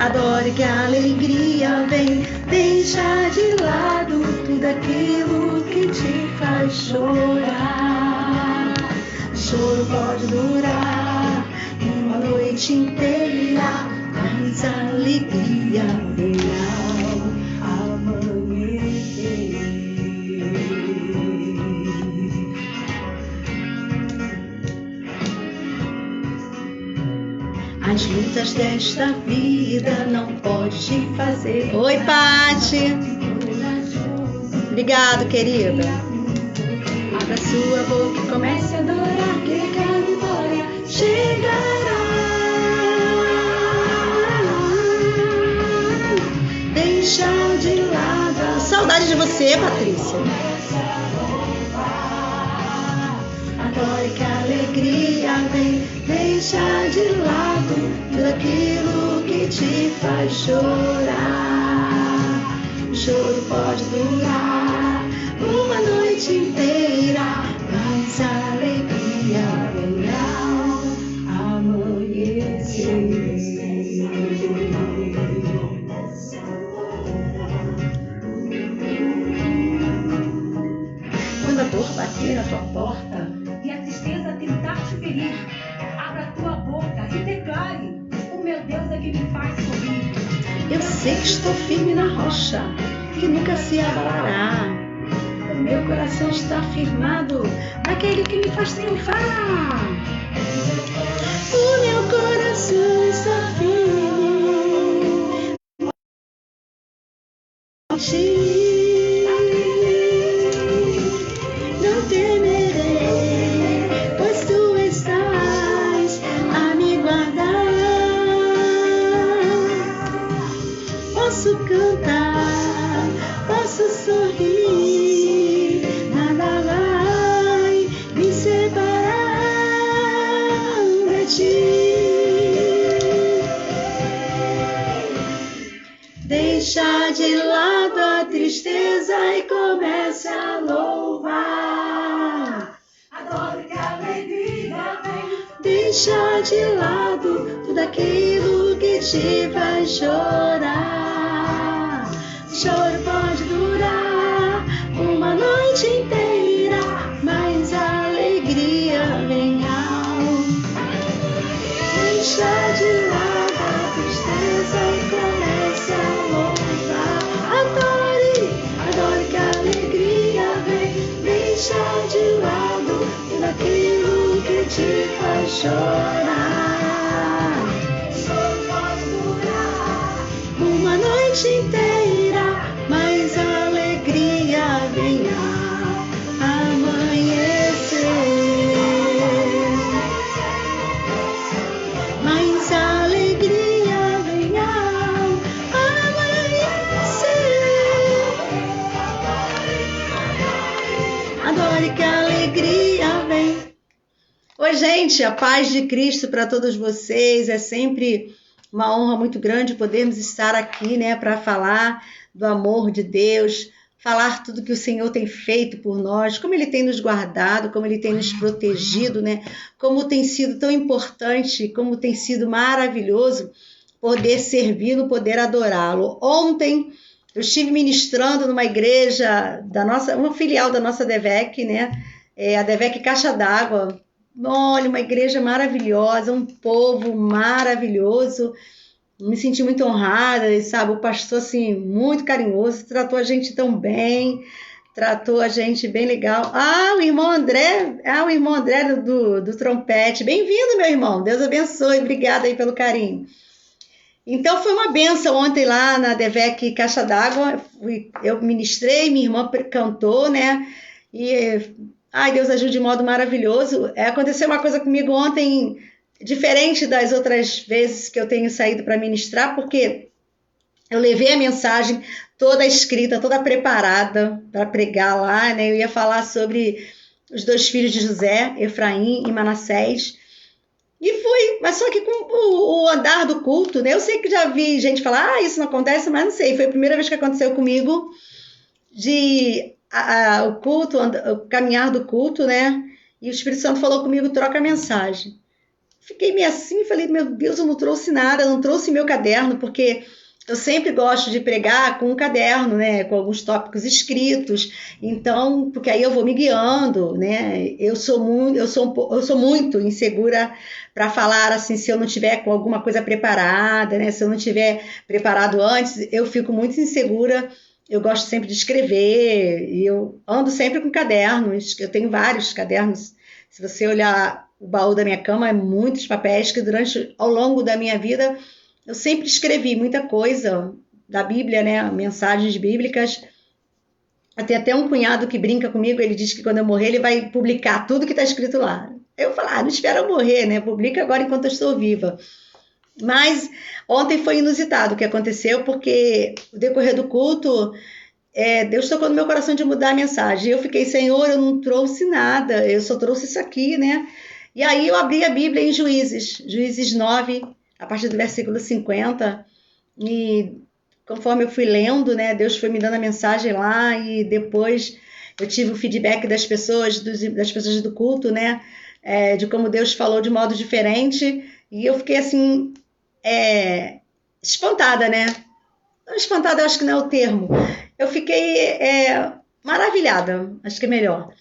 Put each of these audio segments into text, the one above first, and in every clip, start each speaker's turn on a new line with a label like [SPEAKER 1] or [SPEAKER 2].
[SPEAKER 1] Adore que a alegria vem. Deixa de lado tudo aquilo que te faz chorar. Choro pode durar uma noite inteira, mas a alegria virá ao amanhecer. As lutas desta vida não pode te fazer. Oi, Pati. Obrigado, querida. Abra sua boca e comece a adorar, que a vitória chegará. Deixa de lado. Saudade de você, Patrícia. Adore que a alegria vem. Deixa de lado tudo aquilo que te faz chorar. O choro pode durar uma noite inteira, mas a alegria virá ao amanhecer. Quando a dor bater na tua porta
[SPEAKER 2] e a tristeza tentar te ferir, abra tua boca e declare: o meu Deus é que me faz sorrir.
[SPEAKER 1] Eu sei que estou firme na rocha, que nunca se abalará. O meu coração está firmado naquele que me faz triunfar. O meu coração está firme. Não temerei, pois tu estás a me guardar. Posso cantar, posso sorrir, nada vai me separar de ti. Deixa de lado a tristeza e comece a louvar.
[SPEAKER 2] Adoro que a alegria vem.
[SPEAKER 1] Deixa de lado tudo aquilo que te faz chorar. Choro pode durar uma noite inteira, mas a alegria vem ao. Deixa de lado a tristeza e comece a louvar. Adore que a alegria vem. Deixa de lado tudo aquilo que te faz chorar.
[SPEAKER 2] Choro pode durar
[SPEAKER 1] Uma noite inteira, mas a alegria vem ao amanhecer. Mas a alegria vem ao amanhecer. Adore que a alegria vem. Oi, gente, a paz de Cristo para todos vocês. É sempre uma honra muito grande podermos estar aqui, né, para falar do amor de Deus, falar tudo que o Senhor tem feito por nós, como Ele tem nos guardado, como Ele tem nos protegido, né, como tem sido tão importante, como tem sido maravilhoso poder servi-lo, poder adorá-lo. Ontem eu estive ministrando numa igreja da nossa, uma filial da nossa DEVEC, né, a DEVEC Caixa d'Água. Olha, uma igreja maravilhosa, um povo maravilhoso. Me senti muito honrada, sabe? O pastor, assim, muito carinhoso, tratou a gente tão bem, tratou a gente bem legal. O irmão André do trompete. Bem-vindo, meu irmão. Deus abençoe. Obrigada aí pelo carinho. Então, foi uma bênção ontem lá na DEVEC Caixa d'Água. Eu ministrei, minha irmã cantou, né? E... Deus ajude de modo maravilhoso. Aconteceu uma coisa comigo ontem, diferente das outras vezes que eu tenho saído para ministrar, porque eu levei a mensagem toda escrita, toda preparada para pregar lá, né? Eu ia falar sobre os dois filhos de José, Efraim e Manassés. E fui, mas só que com o andar do culto, né? Eu sei que já vi gente falar, isso não acontece, mas não sei. Foi a primeira vez que aconteceu comigo o culto, o caminhar do culto, né? E o Espírito Santo falou comigo, troca a mensagem. fiquei meio assim, falei, meu Deus, eu não trouxe nada, eu não trouxe meu caderno, porque eu sempre gosto de pregar com um caderno, né, com alguns tópicos escritos, então, porque aí eu vou me guiando, né, eu sou muito insegura para falar assim, se eu não tiver com alguma coisa preparada, né, se eu não tiver preparado antes, eu fico muito insegura. Eu gosto sempre de escrever e eu ando sempre com cadernos, eu tenho vários cadernos. Se você olhar o baú da minha cama, é muitos papéis que ao longo da minha vida, eu sempre escrevi muita coisa da Bíblia, né? Mensagens bíblicas. Tem até um cunhado que brinca comigo, ele diz que quando eu morrer ele vai publicar tudo que está escrito lá. Eu falo, não espera eu morrer, né? Publica agora enquanto eu estou viva. Mas ontem foi inusitado o que aconteceu, porque o decorrer do culto, Deus tocou no meu coração de mudar a mensagem. Eu fiquei, Senhor, eu não trouxe nada, eu só trouxe isso aqui, né? E aí eu abri a Bíblia em Juízes 9, a partir do versículo 50, e conforme eu fui lendo, né, Deus foi me dando a mensagem lá, e depois eu tive o feedback das pessoas do culto, né, de como Deus falou de modo diferente, e eu fiquei assim, espantada, né? Não, espantada eu acho que não é o termo. Eu fiquei maravilhada, acho que é melhor.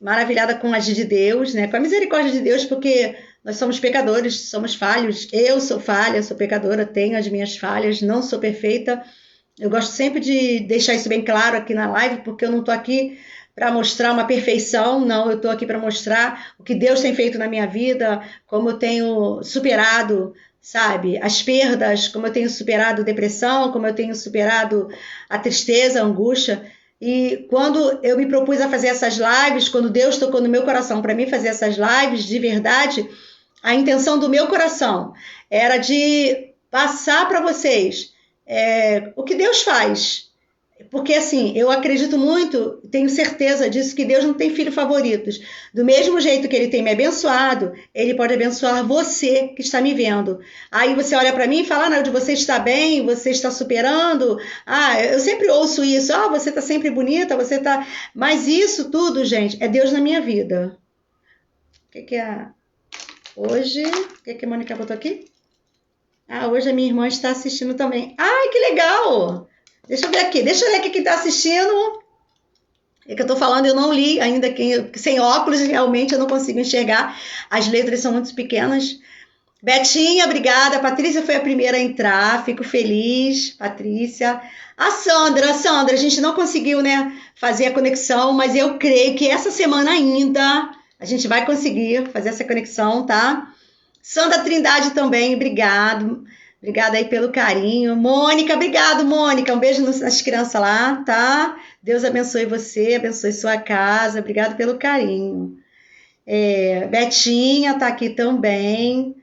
[SPEAKER 1] Maravilhada com a agir de Deus, né? Com a misericórdia de Deus, porque nós somos pecadores, somos falhos. Eu sou falha, sou pecadora, tenho as minhas falhas, não sou perfeita. Eu gosto sempre de deixar isso bem claro aqui na live, porque eu não estou aqui para mostrar uma perfeição, não. Eu estou aqui para mostrar o que Deus tem feito na minha vida, como eu tenho superado, sabe, as perdas, como eu tenho superado a depressão, como eu tenho superado a tristeza, a angústia. E quando eu me propus a fazer essas lives, quando Deus tocou no meu coração para mim fazer essas lives, de verdade, a intenção do meu coração era de passar para vocês o que Deus faz. Porque assim, eu acredito muito, tenho certeza disso, que Deus não tem filhos favoritos. Do mesmo jeito que Ele tem me abençoado, Ele pode abençoar você que está me vendo. Aí você olha para mim e fala, Nilde, você está bem, você está superando. Eu sempre ouço isso, você está sempre bonita, você está... Mas isso tudo, gente, é Deus na minha vida. O que é? Hoje, o que a Mônica botou aqui? Hoje a minha irmã está assistindo também. Ai, que legal! Deixa eu ver aqui, deixa eu ler aqui quem está assistindo. É que eu estou falando, eu não li ainda, sem óculos, realmente eu não consigo enxergar. As letras são muito pequenas. Betinha, obrigada. Patrícia foi a primeira a entrar, fico feliz. Patrícia. A Sandra, a gente não conseguiu, né, fazer a conexão, mas eu creio que essa semana ainda a gente vai conseguir fazer essa conexão, tá? Sandra Trindade também, obrigado. Obrigada aí pelo carinho. Mônica, obrigado, Mônica. Um beijo nas crianças lá, tá? Deus abençoe você, abençoe sua casa. Obrigado pelo carinho. Betinha tá aqui também.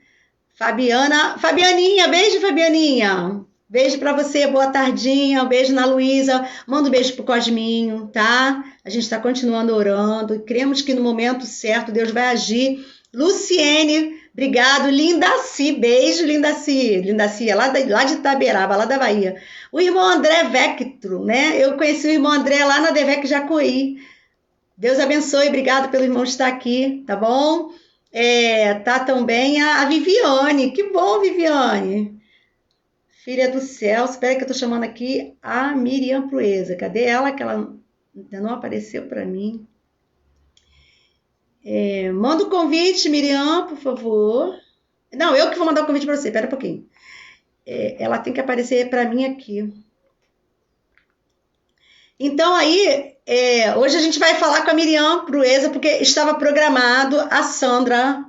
[SPEAKER 1] Fabianinha, beijo, Fabianinha. Beijo para você, boa tardinha. Um beijo na Luísa. Manda um beijo pro Cosminho, tá? A gente está continuando orando e cremos que no momento certo Deus vai agir. Luciene, obrigado. Lindaci, beijo, Lindaci. Lindaci é lá de Itaberaba, lá da Bahia. O irmão André Vectro, né? Eu conheci o irmão André lá na Devec Jacuí. Deus abençoe, obrigado pelo irmão estar aqui, tá bom? Tá também a Viviane. Que bom, Viviane. Filha do céu. Espera que eu tô chamando aqui a Miriam Proeza. Cadê ela? Que ela ainda não apareceu para mim. Manda o convite, Miriam, por favor. Não, eu que vou mandar o convite para você. Espera um pouquinho. Ela tem que aparecer para mim aqui. Então aí, hoje a gente vai falar com a Miriam Proeza, porque estava programado a Sandra,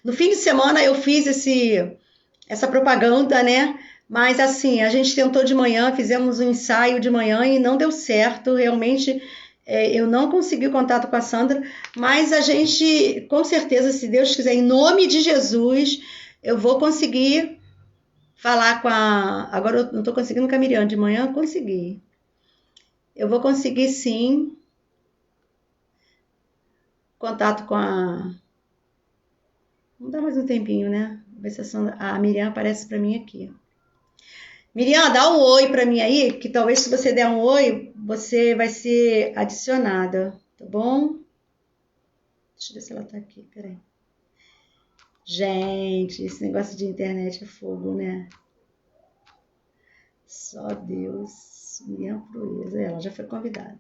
[SPEAKER 1] no fim de semana eu fiz essa propaganda, né? Mas assim, a gente tentou de manhã, fizemos um ensaio de manhã e não deu certo, realmente eu não consegui o contato com a Sandra, mas a gente, com certeza, se Deus quiser, em nome de Jesus, eu vou conseguir falar com agora eu não estou conseguindo com a Miriam, de manhã eu consegui. Eu vou conseguir, sim, contato com a... Vamos dar mais um tempinho, né? Ver se a Miriam aparece para mim aqui. Miriam, dá um oi para mim aí, que talvez se você der um oi, você vai ser adicionada, tá bom? Deixa eu ver se ela tá aqui, peraí. Gente, esse negócio de internet é fogo, né? Só Deus. Miriam Proeza. Ela já foi convidada.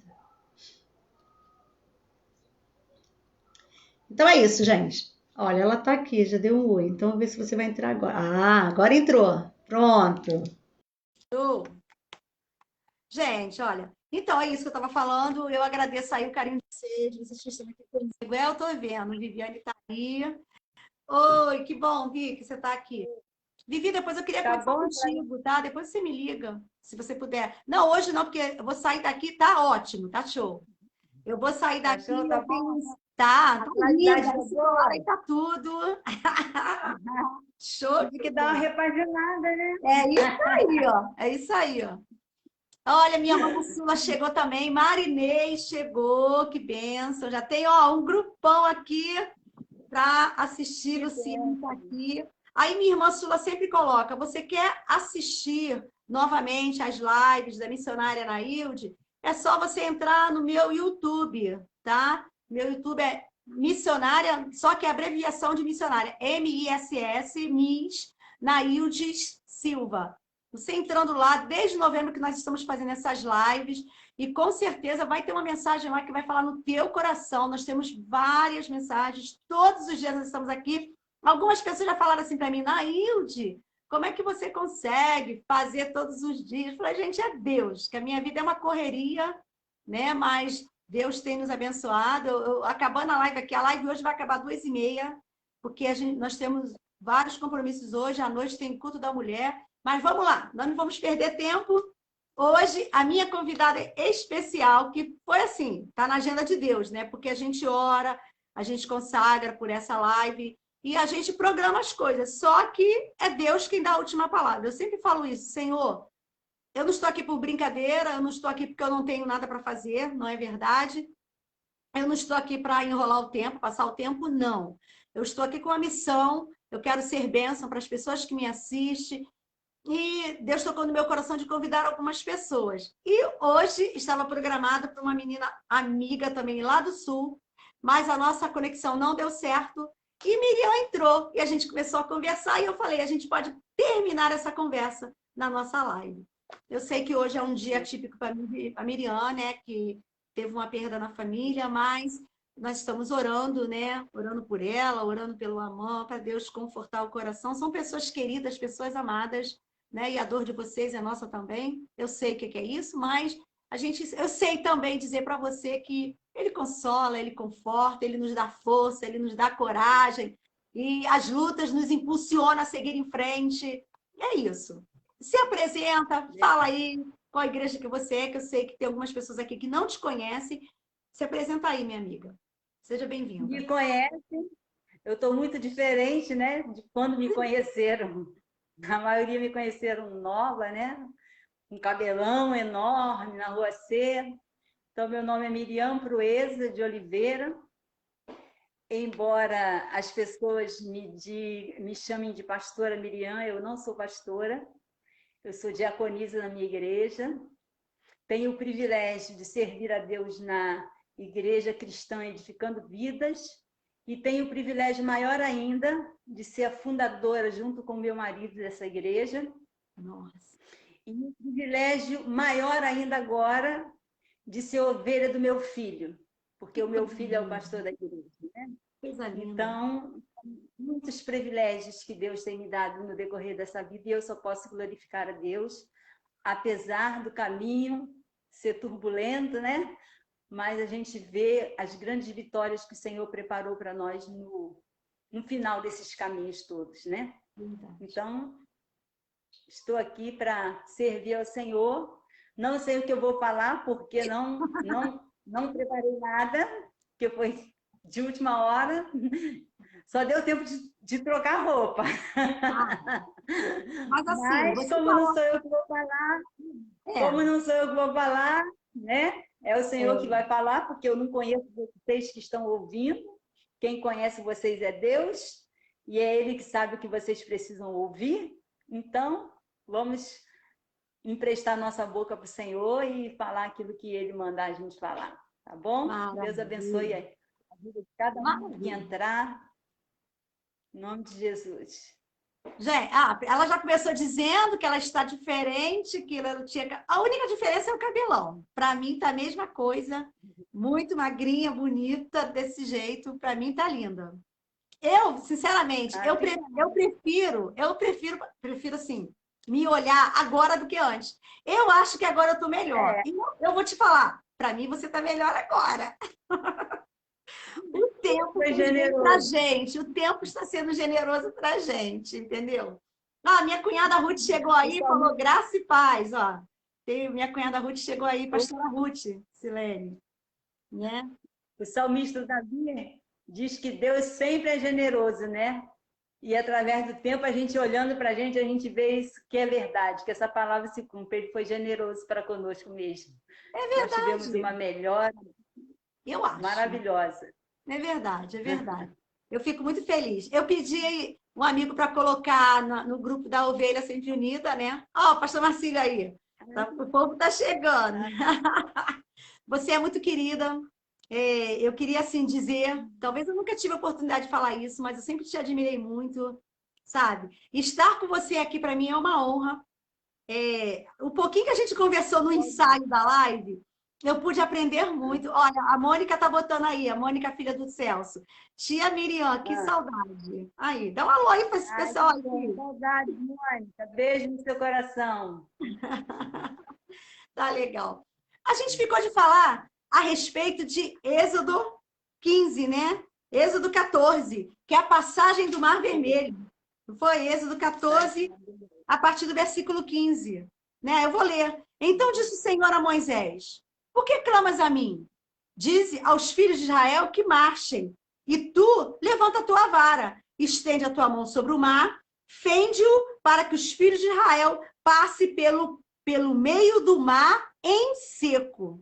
[SPEAKER 1] Então é isso, gente. Olha, ela tá aqui, já deu um oi. Então, vamos ver se você vai entrar agora. Ah, agora entrou. Pronto. Show. Gente, olha. Então, é isso que eu estava falando. Eu agradeço aí o carinho de vocês que estão aqui comigo. Eu tô vendo, Viviane tá aí. Oi, que bom, Vi, que você tá aqui. Vivi, depois eu queria
[SPEAKER 3] Tá
[SPEAKER 1] conversar
[SPEAKER 3] bom,
[SPEAKER 1] contigo, tá? Depois você me liga, se você puder. Não, hoje não, porque eu vou sair daqui, tá ótimo, tá show. Eu vou sair daqui,
[SPEAKER 3] cachorro, tá
[SPEAKER 1] eu tenho...
[SPEAKER 3] bom?
[SPEAKER 1] Tá,
[SPEAKER 3] A
[SPEAKER 1] tá
[SPEAKER 3] qualidade
[SPEAKER 1] linda,
[SPEAKER 3] tá
[SPEAKER 1] esse colar
[SPEAKER 3] boa?
[SPEAKER 1] aí tá tudo. Show
[SPEAKER 3] Tive
[SPEAKER 1] de
[SPEAKER 3] que dar uma
[SPEAKER 1] bola.
[SPEAKER 3] repaginada, né?
[SPEAKER 1] É isso aí, ó. É isso aí, ó. Olha, minha irmã Sula chegou também, Marinês chegou, que bênção. Já tem, ó, um grupão aqui para assistir,
[SPEAKER 3] Que
[SPEAKER 1] Luciano
[SPEAKER 3] bom.
[SPEAKER 1] está aqui. Aí minha irmã Sula sempre coloca, você quer assistir novamente as lives da missionária Nailde? É só você entrar no meu YouTube, tá? Meu YouTube é missionária, só que é abreviação de missionária, MISS, Miss Naildes Silva. Você entrando lá, desde novembro que nós estamos fazendo essas lives, e com certeza vai ter uma mensagem lá que vai falar no teu coração. Nós temos várias mensagens, todos os dias nós estamos aqui. Algumas pessoas já falaram assim para mim, Nailde, como é que você consegue fazer todos os dias? Eu falei, gente, é Deus, que a minha vida é uma correria, né? Mas Deus tem nos abençoado. Acabando a live aqui, a live hoje vai acabar 2h30, porque nós temos vários compromissos hoje, à noite tem culto da mulher. Mas vamos lá, nós não vamos perder tempo. Hoje, a minha convidada especial, que foi assim, está na agenda de Deus, né? Porque a gente ora, a gente consagra por essa live e a gente programa as coisas. Só que é Deus quem dá a última palavra. Eu sempre falo isso, Senhor, eu não estou aqui por brincadeira, eu não estou aqui porque eu não tenho nada para fazer, não é verdade? Eu não estou aqui para enrolar o tempo, passar o tempo, não. Eu estou aqui com uma missão, eu quero ser bênção para as pessoas que me assistem, e Deus tocou no meu coração de convidar algumas pessoas. E hoje estava programado para uma menina amiga também lá do Sul, mas a nossa conexão não deu certo. E Miriam entrou e a gente começou a conversar e eu falei, a gente pode terminar essa conversa na nossa live. Eu sei que hoje é um dia típico para a Miriam, né, que teve uma perda na família, mas nós estamos orando, né, orando por ela, orando pelo amor, para Deus confortar o coração. São pessoas queridas, pessoas amadas, né? E a dor de vocês é nossa também. Eu sei o que é isso, mas eu sei também dizer para você que ele consola, ele conforta, ele nos dá força, ele nos dá coragem e as lutas nos impulsionam a seguir em frente. É isso. Se apresenta, fala aí qual a igreja que você é, que eu sei que tem algumas pessoas aqui que não te conhecem. Se apresenta aí, minha amiga. Seja bem-vinda.
[SPEAKER 3] Me conhece, eu estou muito diferente, né, de quando me conheceram. A maioria me conheceram nova, né? Um cabelão enorme na Rua C. Então, meu nome é Miriam Proeza de Oliveira. Embora as pessoas me chamem de pastora Miriam, eu não sou pastora. Eu sou diaconisa na minha igreja. Tenho o privilégio de servir a Deus na Igreja Cristã Edificando Vidas e tenho o privilégio maior ainda de ser a fundadora, junto com meu marido, dessa igreja.
[SPEAKER 1] Nossa.
[SPEAKER 3] E o privilégio maior ainda agora de ser ovelha do meu filho, porque o meu filho é o pastor da igreja, né?
[SPEAKER 1] Coisa linda.
[SPEAKER 3] Então, muitos privilégios que Deus tem me dado no decorrer dessa vida e eu só posso glorificar a Deus, apesar do caminho ser turbulento, né? Mas a gente vê as grandes vitórias que o Senhor preparou para nós no final desses caminhos todos, né? Então, estou aqui para servir ao Senhor. Não sei o que eu vou falar, porque não preparei nada, que foi de última hora. Só deu tempo de trocar roupa.
[SPEAKER 1] Mas assim,
[SPEAKER 3] Mas
[SPEAKER 1] você
[SPEAKER 3] como não sou eu que vou falar, como não sou eu que vou falar, né? É o Senhor que vai falar, porque eu não conheço vocês que estão ouvindo. Quem conhece vocês é Deus, e é Ele que sabe o que vocês precisam ouvir. Então, vamos emprestar nossa boca para o Senhor e falar aquilo que Ele mandar a gente falar, tá bom?
[SPEAKER 1] Maravilha.
[SPEAKER 3] Deus abençoe a vida de cada um que entrar. Em nome de Jesus.
[SPEAKER 1] Gente, ela já começou dizendo que ela está diferente, que ela não tinha. A única diferença é o cabelão. Para mim tá a mesma coisa, muito magrinha, bonita, desse jeito. Para mim tá linda. Eu, sinceramente, eu prefiro assim, me olhar agora do que antes. Eu acho que agora eu tô melhor.
[SPEAKER 3] É,
[SPEAKER 1] E eu vou te falar, para mim você tá melhor agora. O tempo
[SPEAKER 3] foi
[SPEAKER 1] fez bem pra
[SPEAKER 3] generoso.
[SPEAKER 1] gente, o tempo está sendo generoso pra gente, entendeu? Minha cunhada Ruth chegou aí e falou
[SPEAKER 3] Principalmente
[SPEAKER 1] graça e paz, ó. Minha cunhada Ruth chegou aí, pastora Ruth, Silene, né?
[SPEAKER 3] o salmista Davi diz que Deus sempre é generoso, né? E através do tempo, a gente olhando para a gente vê isso que é verdade, que essa palavra se cumpre. Ele foi generoso para conosco mesmo.
[SPEAKER 1] É
[SPEAKER 3] Nós tivemos
[SPEAKER 1] verdade,
[SPEAKER 3] uma melhora
[SPEAKER 1] eu acho.
[SPEAKER 3] maravilhosa.
[SPEAKER 1] É verdade, é verdade. Eu fico muito feliz. Eu pedi um amigo para colocar no grupo da Ovelha Sempre Unida, né? Ó, pastor Marcílio aí. O povo tá chegando. Você é muito querida. Eu queria, assim, dizer, talvez eu nunca tive a oportunidade de falar isso, mas eu sempre te admirei muito, sabe? Estar com você aqui para mim é uma honra. O pouquinho que a gente conversou no ensaio da live, eu pude aprender muito. Olha, a Mônica tá botando aí, a Mônica, filha do Celso. Tia Miriam, que saudade. Aí, dá um alô aí para esse
[SPEAKER 3] Ai,
[SPEAKER 1] pessoal
[SPEAKER 3] que bom,
[SPEAKER 1] aqui.
[SPEAKER 3] saudade, Mônica. Beijo no seu coração.
[SPEAKER 1] Tá legal. A gente ficou de falar a respeito de Êxodo 15, né? Êxodo 14, que é a passagem do Mar Vermelho. Não foi? Êxodo 14, a partir do versículo 15. Né? Eu vou ler. Então disse o Senhor a Moisés: Por que clamas a mim? Dize aos filhos de Israel que marchem. E tu levanta a tua vara, estende a tua mão sobre o mar, fende-o para que os filhos de Israel passem pelo meio do mar em seco.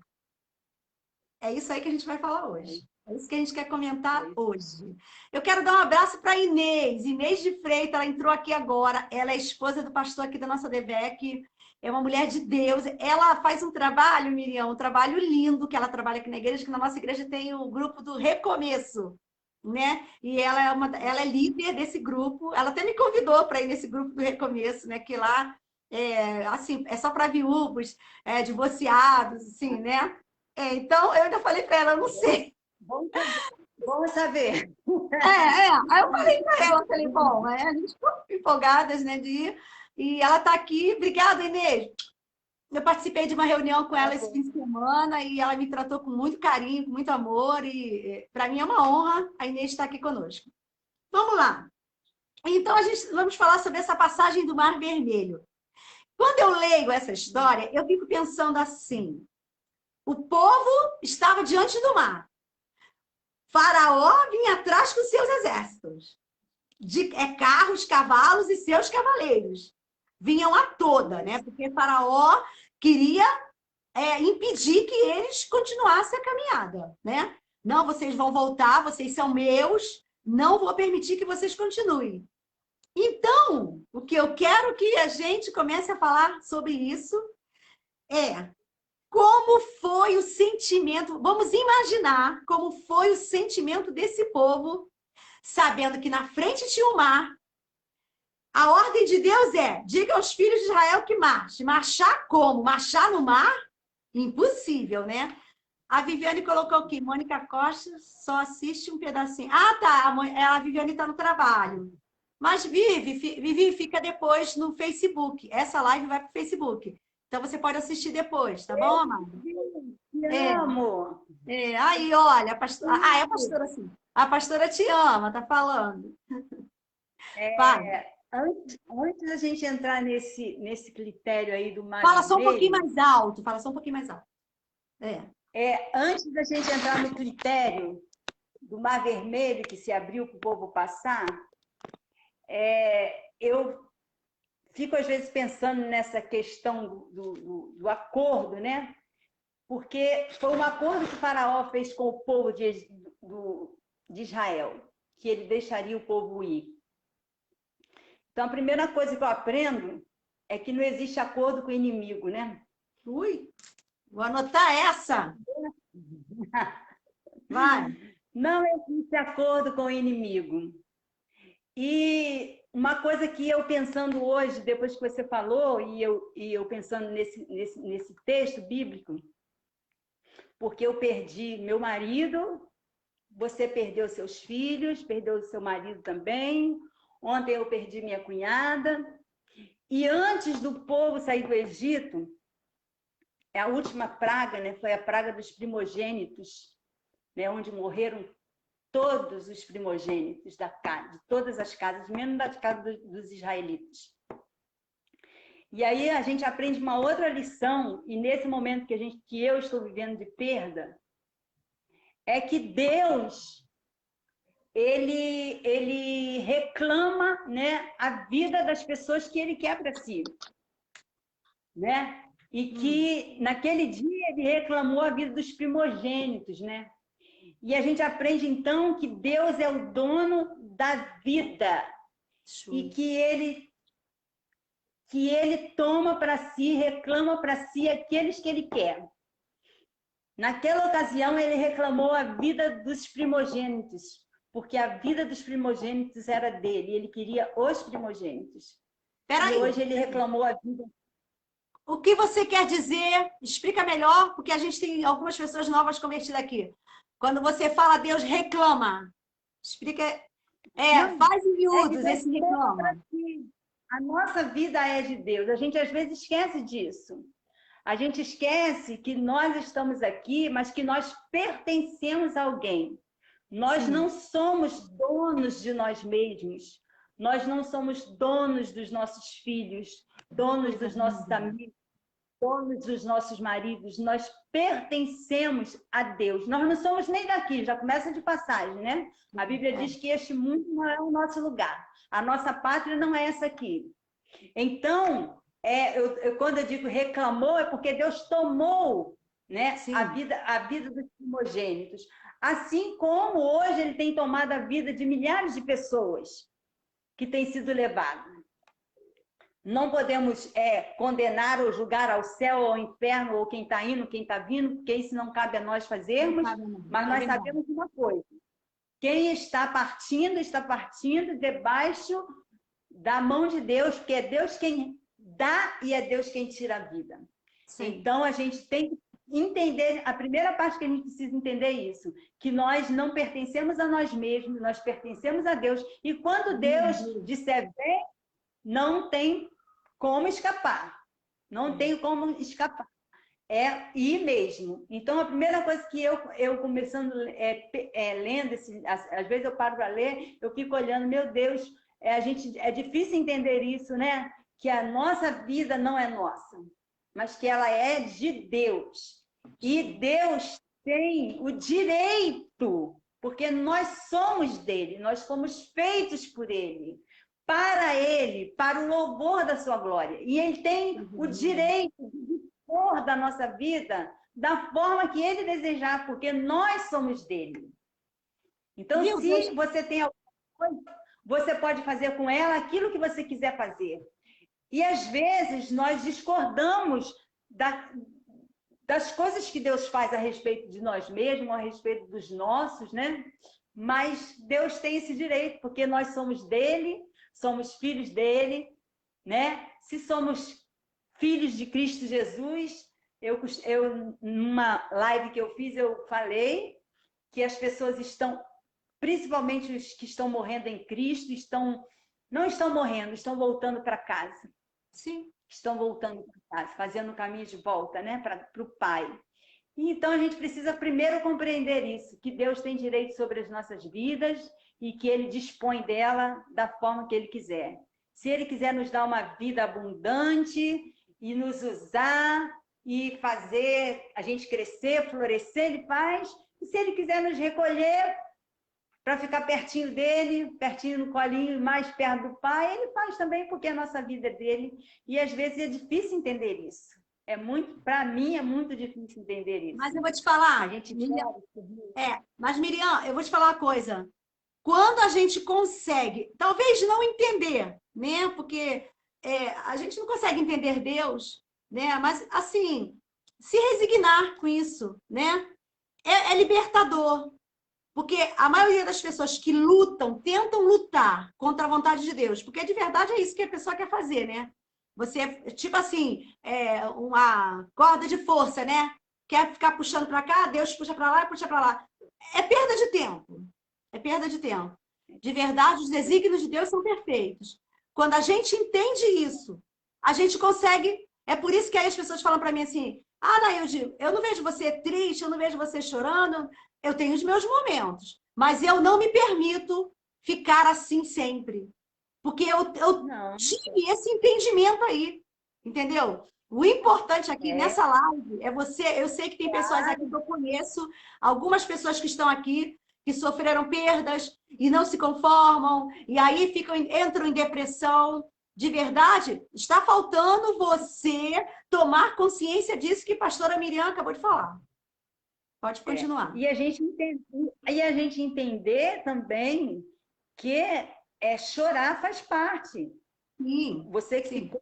[SPEAKER 1] É isso aí que a gente vai falar hoje. É isso que a gente quer comentar hoje. Eu quero dar um abraço para Inês de Freitas, ela entrou aqui agora. Ela é esposa do pastor aqui da nossa DEVEC. É uma mulher de Deus. Ela faz um trabalho, Miriam, um trabalho lindo que ela trabalha aqui na igreja, que na nossa igreja tem o grupo do Recomeço, né? E ela é líder desse grupo. Ela até me convidou para ir nesse grupo do Recomeço, né? Que lá assim, é só para viúvos, divorciados, assim, né? Então, eu ainda falei para ela, eu não sei.
[SPEAKER 3] Bom, bom saber.
[SPEAKER 1] Aí eu falei para ela, falei, bom, a gente ficou empolgadas, né, de ir. E ela está aqui. Obrigada, Inês. Eu participei de uma reunião com ela esse fim de semana e ela me tratou com muito carinho, com muito amor. E para mim é uma honra a Inês estar aqui conosco. Vamos lá. Então, vamos falar sobre essa passagem do Mar Vermelho. Quando eu leio essa história, eu fico pensando assim: o povo estava diante do mar. Faraó vinha atrás com seus exércitos. Carros, cavalos e seus cavaleiros. Vinham a toda, né? Porque Faraó queria impedir que eles continuassem a caminhada, né? Não, vocês vão voltar, vocês são meus, não vou permitir que vocês continuem. Então, o que eu quero que a gente comece a falar sobre isso é como foi o sentimento, vamos imaginar como foi o sentimento desse povo, sabendo que na frente tinha o mar. A ordem de Deus diga aos filhos de Israel que marche. Marchar como? Marchar no mar? Impossível, né? A Viviane colocou aqui, Mônica Costa só assiste um pedacinho. Ah, tá, a Viviane está no trabalho. Mas Vivi, fica depois no Facebook. Essa live vai para o Facebook. Então você pode assistir depois, tá bom, amada?
[SPEAKER 3] Te amo.
[SPEAKER 1] Aí, olha, a pastora. É a pastora, sim. A pastora te ama, tá falando. Vai.
[SPEAKER 3] Antes da gente entrar nesse critério aí do Mar
[SPEAKER 1] Fala só um pouquinho
[SPEAKER 3] Vermelho,
[SPEAKER 1] mais alto. Fala só um pouquinho mais alto.
[SPEAKER 3] antes da gente entrar no critério do Mar Vermelho que se abriu para o povo passar, eu fico às vezes pensando nessa questão do acordo, né? Porque foi um acordo que o Faraó fez com o povo de Israel, que ele deixaria o povo ir. Então, a primeira coisa que eu aprendo é que não existe acordo com o inimigo, né?
[SPEAKER 1] Ui, vou anotar essa. Vai.
[SPEAKER 3] Não existe acordo com o inimigo. E uma coisa que eu pensando hoje, depois que você falou, e eu pensando nesse texto bíblico, porque eu perdi meu marido, você perdeu seus filhos, perdeu o seu marido também, ontem eu perdi minha cunhada, e antes do povo sair do Egito, a última praga, né, foi a praga dos primogênitos, né, onde morreram todos os primogênitos de todas as casas, menos da casa dos israelitas. E aí a gente aprende uma outra lição, e nesse momento que eu estou vivendo de perda, é que Deus, ele reclama, né, a vida das pessoas que ele quer para si, né? E que naquele dia ele reclamou a vida dos primogênitos, né? E a gente aprende então que Deus é o dono da vida. Show. E que ele toma para si, reclama para si aqueles que ele quer. Naquela ocasião ele reclamou a vida dos primogênitos, porque a vida dos primogênitos era dele, ele queria os primogênitos. E hoje ele reclamou a vida.
[SPEAKER 1] O que você quer dizer? Explica melhor, porque a gente tem algumas pessoas novas convertidas aqui. Quando você fala Deus reclama, explica. Faz em miúdos esse reclama.
[SPEAKER 3] A nossa vida é de Deus. A gente às vezes esquece disso. A gente esquece que nós estamos aqui, mas que nós pertencemos a alguém. Nós Sim. não somos donos de nós mesmos. Nós não somos donos dos nossos filhos, donos dos nossos amigos, donos dos nossos maridos. Nós pertencemos a Deus. Nós não somos nem daqui, já começa de passagem, né? A Bíblia diz que este mundo não é o nosso lugar. A nossa pátria não é essa aqui. Então, quando eu digo reclamou, é porque Deus tomou, né, a vida dos primogênitos. Assim como hoje ele tem tomado a vida de milhares de pessoas que têm sido levadas. Não podemos condenar ou julgar ao céu ou ao inferno, ou quem está indo, quem está vindo, porque isso não cabe a nós fazermos, mas nós sabemos uma coisa. Quem está partindo debaixo da mão de Deus, porque é Deus quem dá e é Deus quem tira a vida. Sim. Então, a gente tem que entender, a primeira parte que a gente precisa entender é isso, que nós não pertencemos a nós mesmos, nós pertencemos a Deus. E quando Deus disser vem, não tem como escapar. Não tem como escapar. É ir mesmo. Então, a primeira coisa que eu começando lendo, às vezes eu paro para ler, eu fico olhando, meu Deus, é difícil entender isso, né? Que a nossa vida não é nossa, mas que ela é de Deus. E Deus tem o direito, porque nós somos dele, nós fomos feitos por ele, para o louvor da sua glória. E ele tem o direito de dispor da nossa vida da forma que ele desejar, porque nós somos dele. Então, se você tem alguma coisa, você pode fazer com ela aquilo que você quiser fazer. E, às vezes, nós discordamos das coisas que Deus faz a respeito de nós mesmos, a respeito dos nossos, né? Mas Deus tem esse direito, porque nós somos dele, somos filhos dele, né? Se somos filhos de Cristo Jesus, numa live que eu fiz, eu falei que as pessoas estão, principalmente os que estão morrendo em Cristo, não estão morrendo, estão voltando para casa. Sim. Estão voltando para casa, fazendo o caminho de volta, né, para o Pai. E então a gente precisa primeiro compreender isso, que Deus tem direito sobre as nossas vidas e que Ele dispõe dela da forma que Ele quiser. Se Ele quiser nos dar uma vida abundante e nos usar e fazer a gente crescer, florescer, Ele faz. E se Ele quiser nos recolher para ficar pertinho dele, pertinho no colinho, mais perto do Pai, Ele faz também, porque a nossa vida é dele. E às vezes é difícil entender isso. Para mim, é muito difícil entender isso.
[SPEAKER 1] Mas eu vou te falar, mas Miriam, eu vou te falar uma coisa. Quando a gente consegue, talvez não entender, né? Porque a gente não consegue entender Deus, né? Mas, assim, se resignar com isso, né? É libertador. Porque a maioria das pessoas que lutam, tentam lutar contra a vontade de Deus, porque de verdade é isso que a pessoa quer fazer, né? Você, tipo assim, uma corda de força, né? Quer ficar puxando para cá, Deus puxa para lá e puxa para lá. É perda de tempo. É perda de tempo. De verdade, os desígnios de Deus são perfeitos. Quando a gente entende isso, a gente consegue. É por isso que aí as pessoas falam para mim assim: ah, Nailde, eu não vejo você triste, eu não vejo você chorando. Eu tenho os meus momentos, mas eu não me permito ficar assim sempre. Porque eu
[SPEAKER 3] Não,
[SPEAKER 1] tive esse entendimento aí, entendeu? O importante aqui
[SPEAKER 3] é,
[SPEAKER 1] nessa live é você. Eu sei que tem pessoas aqui
[SPEAKER 3] claro.
[SPEAKER 1] que eu conheço, algumas pessoas que estão aqui que sofreram perdas e não se conformam, e aí entram em depressão. De verdade, está faltando você tomar consciência disso que a pastora Miriam acabou de falar. Pode continuar.
[SPEAKER 3] E a gente entender também que chorar faz parte.
[SPEAKER 1] Sim,
[SPEAKER 3] Você que
[SPEAKER 1] sim.
[SPEAKER 3] ficou,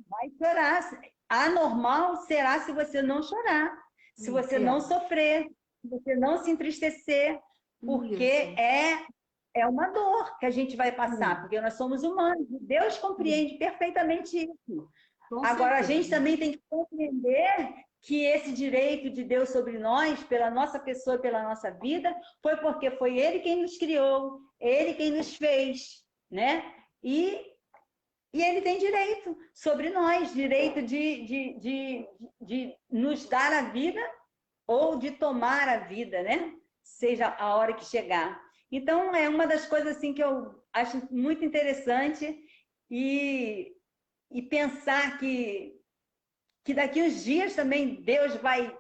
[SPEAKER 3] vai chorar. Anormal será se você não chorar, se você não
[SPEAKER 1] É.
[SPEAKER 3] sofrer, se você não se entristecer, porque
[SPEAKER 1] Isso.
[SPEAKER 3] é uma dor que a gente vai passar,
[SPEAKER 1] Sim,
[SPEAKER 3] porque nós somos humanos. E Deus
[SPEAKER 1] sim,
[SPEAKER 3] compreende perfeitamente isso.
[SPEAKER 1] com
[SPEAKER 3] Agora, a gente
[SPEAKER 1] certeza.
[SPEAKER 3] também tem que compreender que esse direito de Deus sobre nós, pela nossa pessoa, pela nossa vida, foi porque foi Ele quem nos criou, Ele quem nos fez, né? E Ele tem direito sobre nós, direito de nos dar a vida ou de tomar a vida, né? Seja a hora que chegar. Então, é uma das coisas assim que eu acho muito interessante e, e pensar que daqui uns dias também Deus vai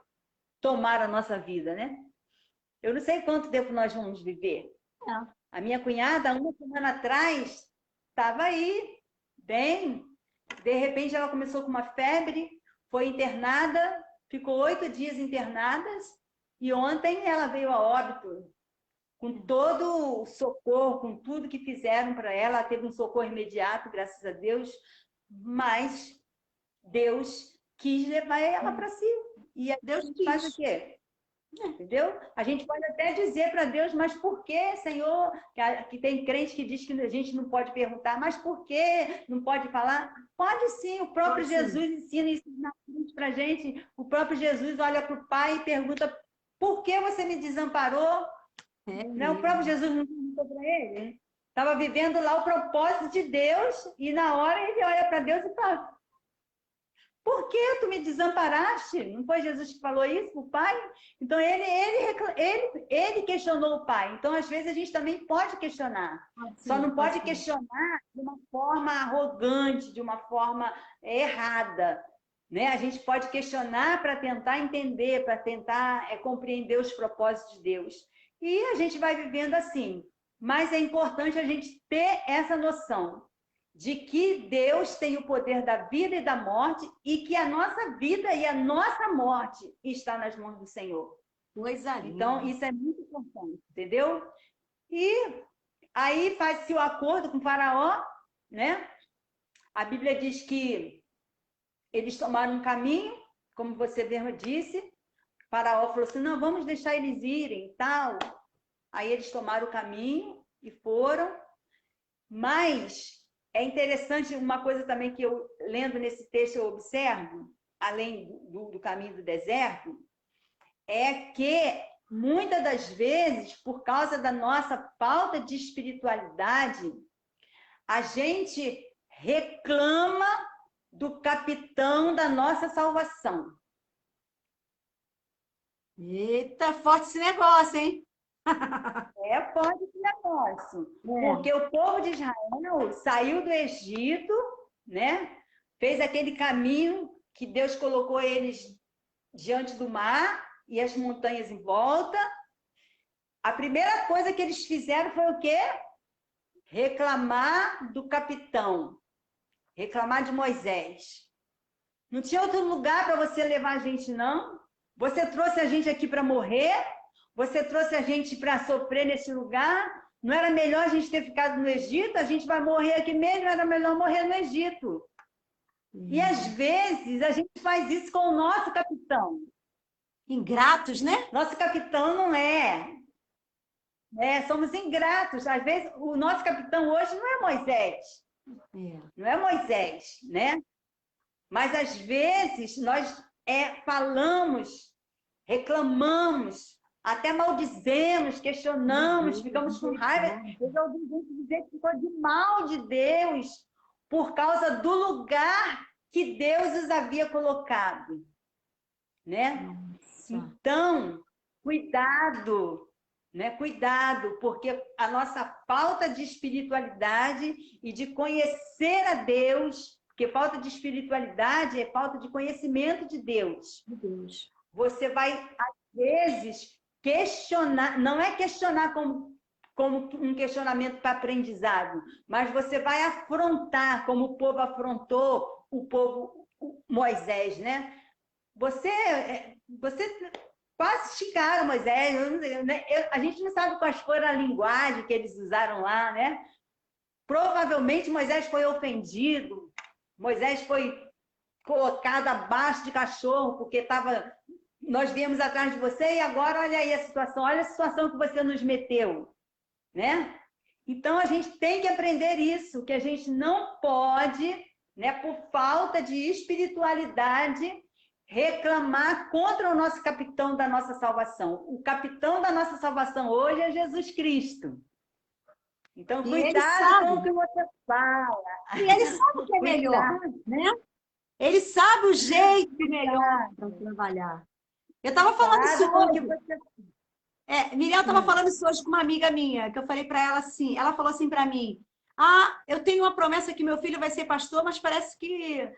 [SPEAKER 3] tomar a nossa vida, né? Eu não sei quanto tempo nós vamos viver.
[SPEAKER 1] É.
[SPEAKER 3] A minha cunhada, uma semana atrás, estava aí, bem. De repente, ela começou com uma febre, foi internada, ficou 8 dias internadas, e ontem ela veio a óbito, com todo o socorro, com tudo que fizeram para ela. Ela teve um socorro imediato, graças a Deus, mas Deus quis levar ela para si. E a
[SPEAKER 1] Deus
[SPEAKER 3] gente faz o
[SPEAKER 1] quis.
[SPEAKER 3] quê? Entendeu? A gente pode até dizer para Deus, mas por que, Senhor? Que tem crente que diz que a gente não pode perguntar, mas por que não pode falar? Pode sim, o próprio
[SPEAKER 1] Pode sim.
[SPEAKER 3] Jesus ensina isso para a gente. O próprio Jesus olha para o Pai e pergunta: por que você me desamparou?
[SPEAKER 1] É
[SPEAKER 3] Né? O próprio
[SPEAKER 1] mesmo.
[SPEAKER 3] Jesus não perguntou para ele. Estava vivendo lá o propósito de Deus e na hora ele olha para Deus e fala: por que tu me desamparaste? Não foi Jesus que falou isso para o Pai? Então, ele questionou o Pai. Então, às vezes, a gente também pode questionar. Só
[SPEAKER 1] Sim,
[SPEAKER 3] não
[SPEAKER 1] pode
[SPEAKER 3] pode
[SPEAKER 1] sim.
[SPEAKER 3] questionar de uma forma arrogante, de uma forma errada. Né? A gente pode questionar para tentar entender, para tentar compreender os propósitos de Deus. E a gente vai vivendo assim. Mas é importante a gente ter essa noção de que Deus tem o poder da vida e da morte e que a nossa vida e a nossa morte está nas mãos do Senhor.
[SPEAKER 1] Coisa
[SPEAKER 3] Então,
[SPEAKER 1] linda.
[SPEAKER 3] isso é muito importante, entendeu? E aí faz-se o acordo com o faraó, né? A Bíblia diz que eles tomaram um caminho, como você mesmo disse. O faraó falou assim, não, vamos deixar eles irem e tal. Aí eles tomaram o caminho e foram, mas é interessante uma coisa também que eu, lendo nesse texto, eu observo, além do caminho do deserto, é que muitas das vezes, por causa da nossa falta de espiritualidade, a gente reclama do capitão da nossa salvação.
[SPEAKER 1] Eita, forte esse negócio, hein?
[SPEAKER 3] Pode esse negócio.
[SPEAKER 1] É.
[SPEAKER 3] Porque o povo de Israel saiu do Egito, né? Fez aquele caminho que Deus colocou eles diante do mar e as montanhas em volta. A primeira coisa que eles fizeram foi o quê? Reclamar do capitão, reclamar de Moisés. Não tinha outro lugar para você levar a gente, não? Você trouxe a gente aqui para morrer? Você trouxe a gente para sofrer nesse lugar? Não era melhor a gente ter ficado no Egito? A gente vai morrer aqui mesmo, era melhor morrer no Egito. E às vezes a gente faz isso com o nosso capitão.
[SPEAKER 1] Ingratos, né?
[SPEAKER 3] Nosso capitão não é Somos ingratos. Às vezes, o nosso capitão hoje não é Moisés. Não é Moisés, né? Mas, às vezes, nós falamos, reclamamos, até maldizemos, questionamos, ficamos com raiva. Eu ouvi gente dizer que ficou de mal de Deus por causa do lugar que Deus os havia colocado, né? Nossa. Então, cuidado, né? Cuidado, porque a nossa falta de espiritualidade e de conhecer a Deus, porque falta de espiritualidade é falta de conhecimento de Deus. Você vai, às vezes, questionar, não é questionar como um questionamento para aprendizado, mas você vai afrontar, como o povo afrontou o povo Moisés, né? Você quase xingaram Moisés, a gente não sabe quais foram a linguagem que eles usaram lá, né? Provavelmente Moisés foi ofendido, Moisés foi colocado abaixo de cachorro, porque nós viemos atrás de você e agora olha aí a situação que você nos meteu, né? Então a gente tem que aprender isso, que a gente não pode, né, por falta de espiritualidade, reclamar contra o nosso capitão da nossa salvação. O capitão da nossa salvação hoje é Jesus Cristo. Então, cuidado com o que você fala.
[SPEAKER 1] E ele sabe o que é melhor, né? Ele sabe o jeito melhor para trabalhar. Eu estava falando isso hoje. Miriam estava falando isso hoje com uma amiga minha, que eu falei para ela assim, ela falou assim para mim, eu tenho uma promessa que meu filho vai ser pastor, mas parece que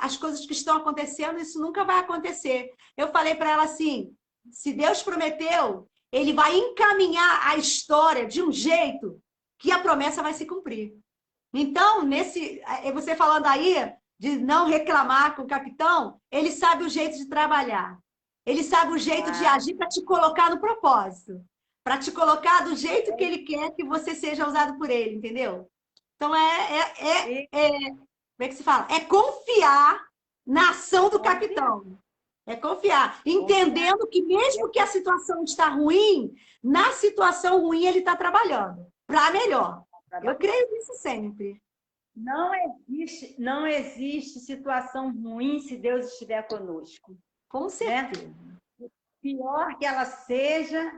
[SPEAKER 1] as coisas que estão acontecendo, isso nunca vai acontecer. Eu falei para ela assim, se Deus prometeu, ele vai encaminhar a história de um jeito que a promessa vai se cumprir. Então, você falando aí de não reclamar com o capitão, ele sabe o jeito de trabalhar. Ele sabe o jeito de agir para te colocar no propósito. Para te colocar do jeito que ele quer que você seja usado por ele, entendeu? Então, como é que se fala? É confiar na ação do capitão. É confiar. Entendendo que mesmo que a situação está ruim, na situação ruim ele está trabalhando. Para melhor. Eu creio nisso sempre.
[SPEAKER 3] Não existe situação ruim se Deus estiver conosco.
[SPEAKER 1] Com certeza.
[SPEAKER 3] Né? Pior que ela seja,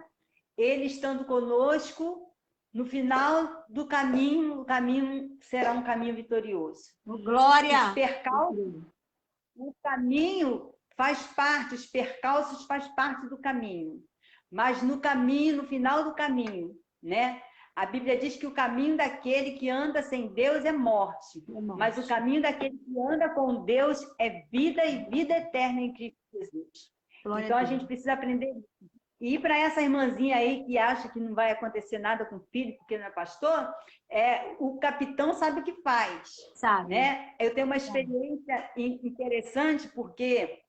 [SPEAKER 3] Ele estando conosco, no final do caminho, o caminho será um caminho vitorioso.
[SPEAKER 1] Glória!
[SPEAKER 3] O caminho faz parte, os percalços faz parte do caminho. Mas no caminho, no final do caminho, né? A Bíblia diz que o caminho daquele que anda sem Deus é morte. Mas o caminho daquele que anda com Deus é vida e vida eterna em Cristo Jesus. Então a gente precisa aprender isso. E para essa irmãzinha aí que acha que não vai acontecer nada com o filho porque não é pastor, o capitão sabe o que faz.
[SPEAKER 1] Sabe.
[SPEAKER 3] Né? Eu tenho uma experiência interessante porque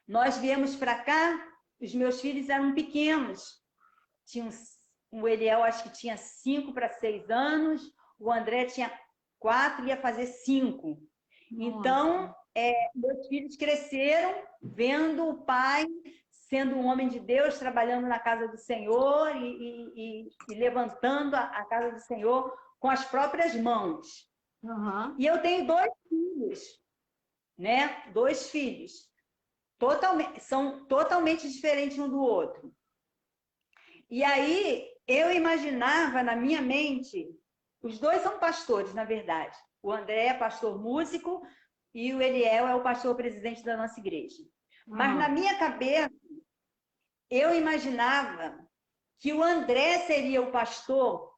[SPEAKER 3] nós viemos para cá, os meus filhos eram pequenos. O Eliel acho que tinha 5 para 6 anos, o André tinha 4 e ia fazer 5. Então, meus filhos cresceram vendo o pai sendo um homem de Deus, trabalhando na casa do Senhor e levantando a casa do Senhor com as próprias mãos.
[SPEAKER 1] Uhum.
[SPEAKER 3] E eu tenho 2 filhos, né? 2 filhos. São totalmente diferentes um do outro. E aí, eu imaginava na minha mente, os 2 são pastores, na verdade. O André é pastor músico e o Eliel é o pastor presidente da nossa igreja. Mas na minha cabeça, eu imaginava que o André seria o pastor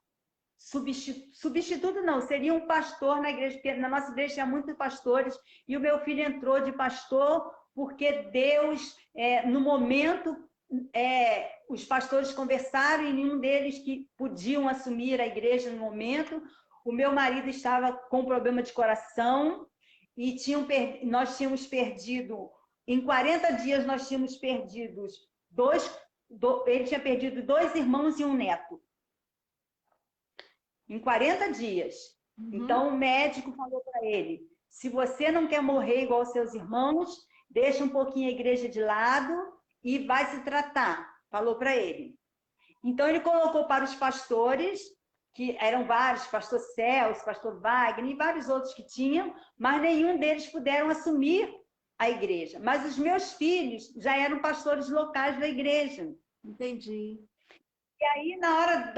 [SPEAKER 3] substituto não, seria um pastor na igreja, porque na nossa igreja tinha muitos pastores, e o meu filho entrou de pastor porque Deus, no momento, os pastores conversaram e nenhum deles que podiam assumir a igreja no momento. O meu marido estava com problema de coração e nós tínhamos perdido, em 40 dias nós tínhamos perdido ele tinha perdido 2 irmãos e um neto. Em 40 dias. Uhum. Então, o médico falou para ele, se você não quer morrer igual aos seus irmãos, deixa um pouquinho a igreja de lado e vai se tratar. Falou para ele. Então, ele colocou para os pastores, que eram vários, pastor Celso, pastor Wagner e vários outros que tinham, mas nenhum deles puderam assumir a igreja. Mas os meus filhos já eram pastores locais da igreja.
[SPEAKER 1] Entendi.
[SPEAKER 3] E aí, na hora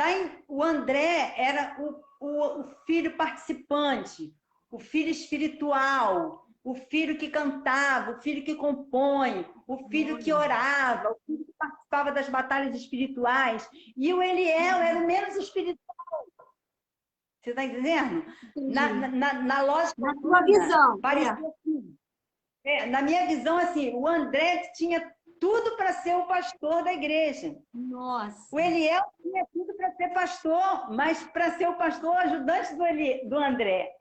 [SPEAKER 3] o André era o filho participante, o filho espiritual, o filho que cantava, o filho que compõe, o filho que orava, o filho que participava das batalhas espirituais. E o Eliel era o menos espiritual. Você está entendendo? Na lógica
[SPEAKER 1] na tua visão.
[SPEAKER 3] parecia assim. Na minha visão, assim, o André tinha tudo para ser o pastor da igreja.
[SPEAKER 1] Nossa.
[SPEAKER 3] O Eliel tinha tudo para ser pastor, mas para ser o pastor ajudante do André.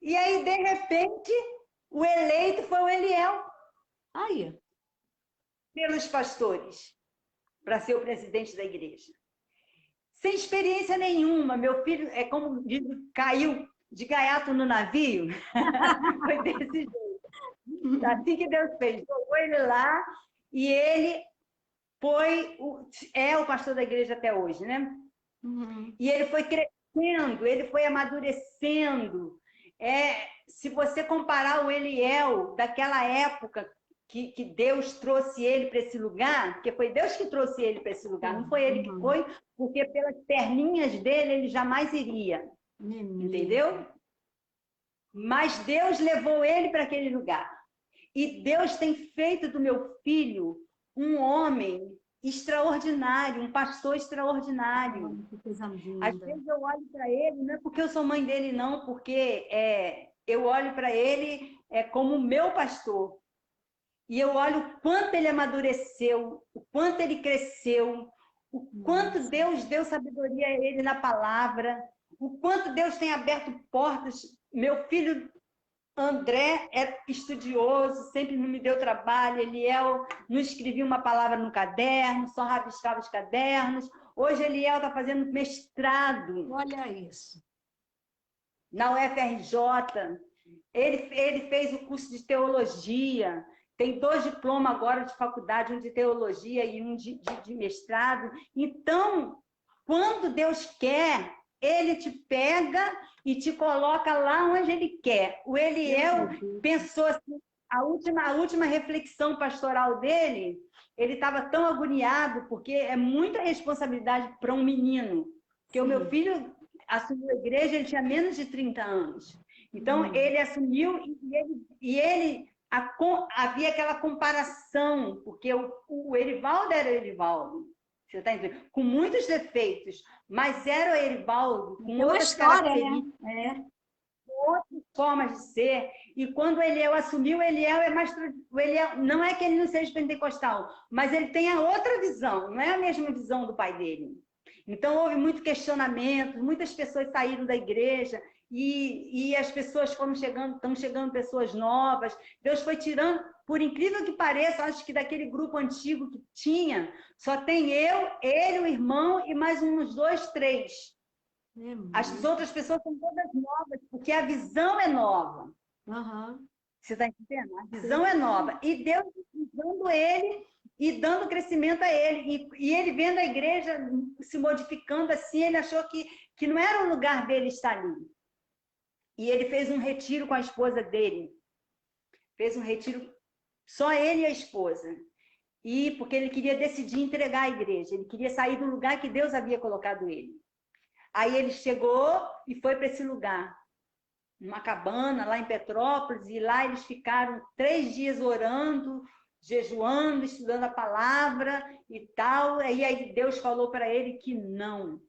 [SPEAKER 3] E aí, de repente, o eleito foi o Eliel.
[SPEAKER 1] Aí.
[SPEAKER 3] Pelos pastores, para ser o presidente da igreja. Sem experiência nenhuma. Meu filho, é como diz, caiu de gaiato no navio. Foi desse jeito. Assim que Deus fez. Jogou ele lá e ele é o pastor da igreja até hoje, né?
[SPEAKER 1] Uhum.
[SPEAKER 3] E ele foi crescendo, ele foi amadurecendo. Se você comparar o Eliel daquela época que Deus trouxe ele para esse lugar, porque foi Deus que trouxe ele para esse lugar, não foi ele que foi, porque pelas perninhas dele ele jamais iria. Entendeu? Mas Deus levou ele para aquele lugar. E Deus tem feito do meu filho um homem extraordinário, um pastor extraordinário. Às vezes eu olho para ele, não é porque eu sou mãe dele, não, porque eu olho para ele como meu pastor. E eu olho o quanto ele amadureceu, o quanto ele cresceu, o quanto Deus deu sabedoria a ele na palavra, o quanto Deus tem aberto portas. Meu filho André é estudioso, sempre não me deu trabalho. Eliel não escrevia uma palavra no caderno, só rabiscava os cadernos. Hoje Eliel está fazendo mestrado.
[SPEAKER 1] Olha isso.
[SPEAKER 3] Na UFRJ. Ele fez o curso de teologia. Tem 2 diplomas agora de faculdade, um de teologia e um de mestrado. Então, quando Deus quer, ele te pega e te coloca lá onde ele quer. O Eliel pensou assim, a última reflexão pastoral dele, ele estava tão agoniado, porque é muita responsabilidade para um menino. Porque o meu filho assumiu a igreja, ele tinha menos de 30 anos. Então, ele assumiu e ele havia aquela comparação, porque o Erivaldo era o Erivaldo. Você está entendendo? Com muitos defeitos, mas era o Erivaldo, com outras características,
[SPEAKER 1] né?
[SPEAKER 3] Com outras formas de ser. E quando o Eliel assumiu, o Eliel não é que ele não seja pentecostal, mas ele tem a outra visão, não é a mesma visão do pai dele. Então, houve muito questionamento, muitas pessoas saíram da igreja, e as pessoas estão chegando pessoas novas. Deus foi tirando, por incrível que pareça, acho que daquele grupo antigo que tinha, só tem eu, ele, o irmão e mais uns 2, 3. As outras pessoas são todas novas, porque a visão é nova. Você está entendendo? A visão é nova. E Deus usando ele e dando crescimento a ele. E ele vendo a igreja se modificando assim, ele achou que não era o lugar dele estar ali. E ele fez um retiro com a esposa dele. Fez um retiro, só ele e a esposa. E porque ele queria decidir entregar a igreja. Ele queria sair do lugar que Deus havia colocado ele. Aí ele chegou e foi para esse lugar. Numa cabana lá em Petrópolis. E lá eles ficaram 3 dias orando, jejuando, estudando a palavra e tal. E aí Deus falou para ele que não.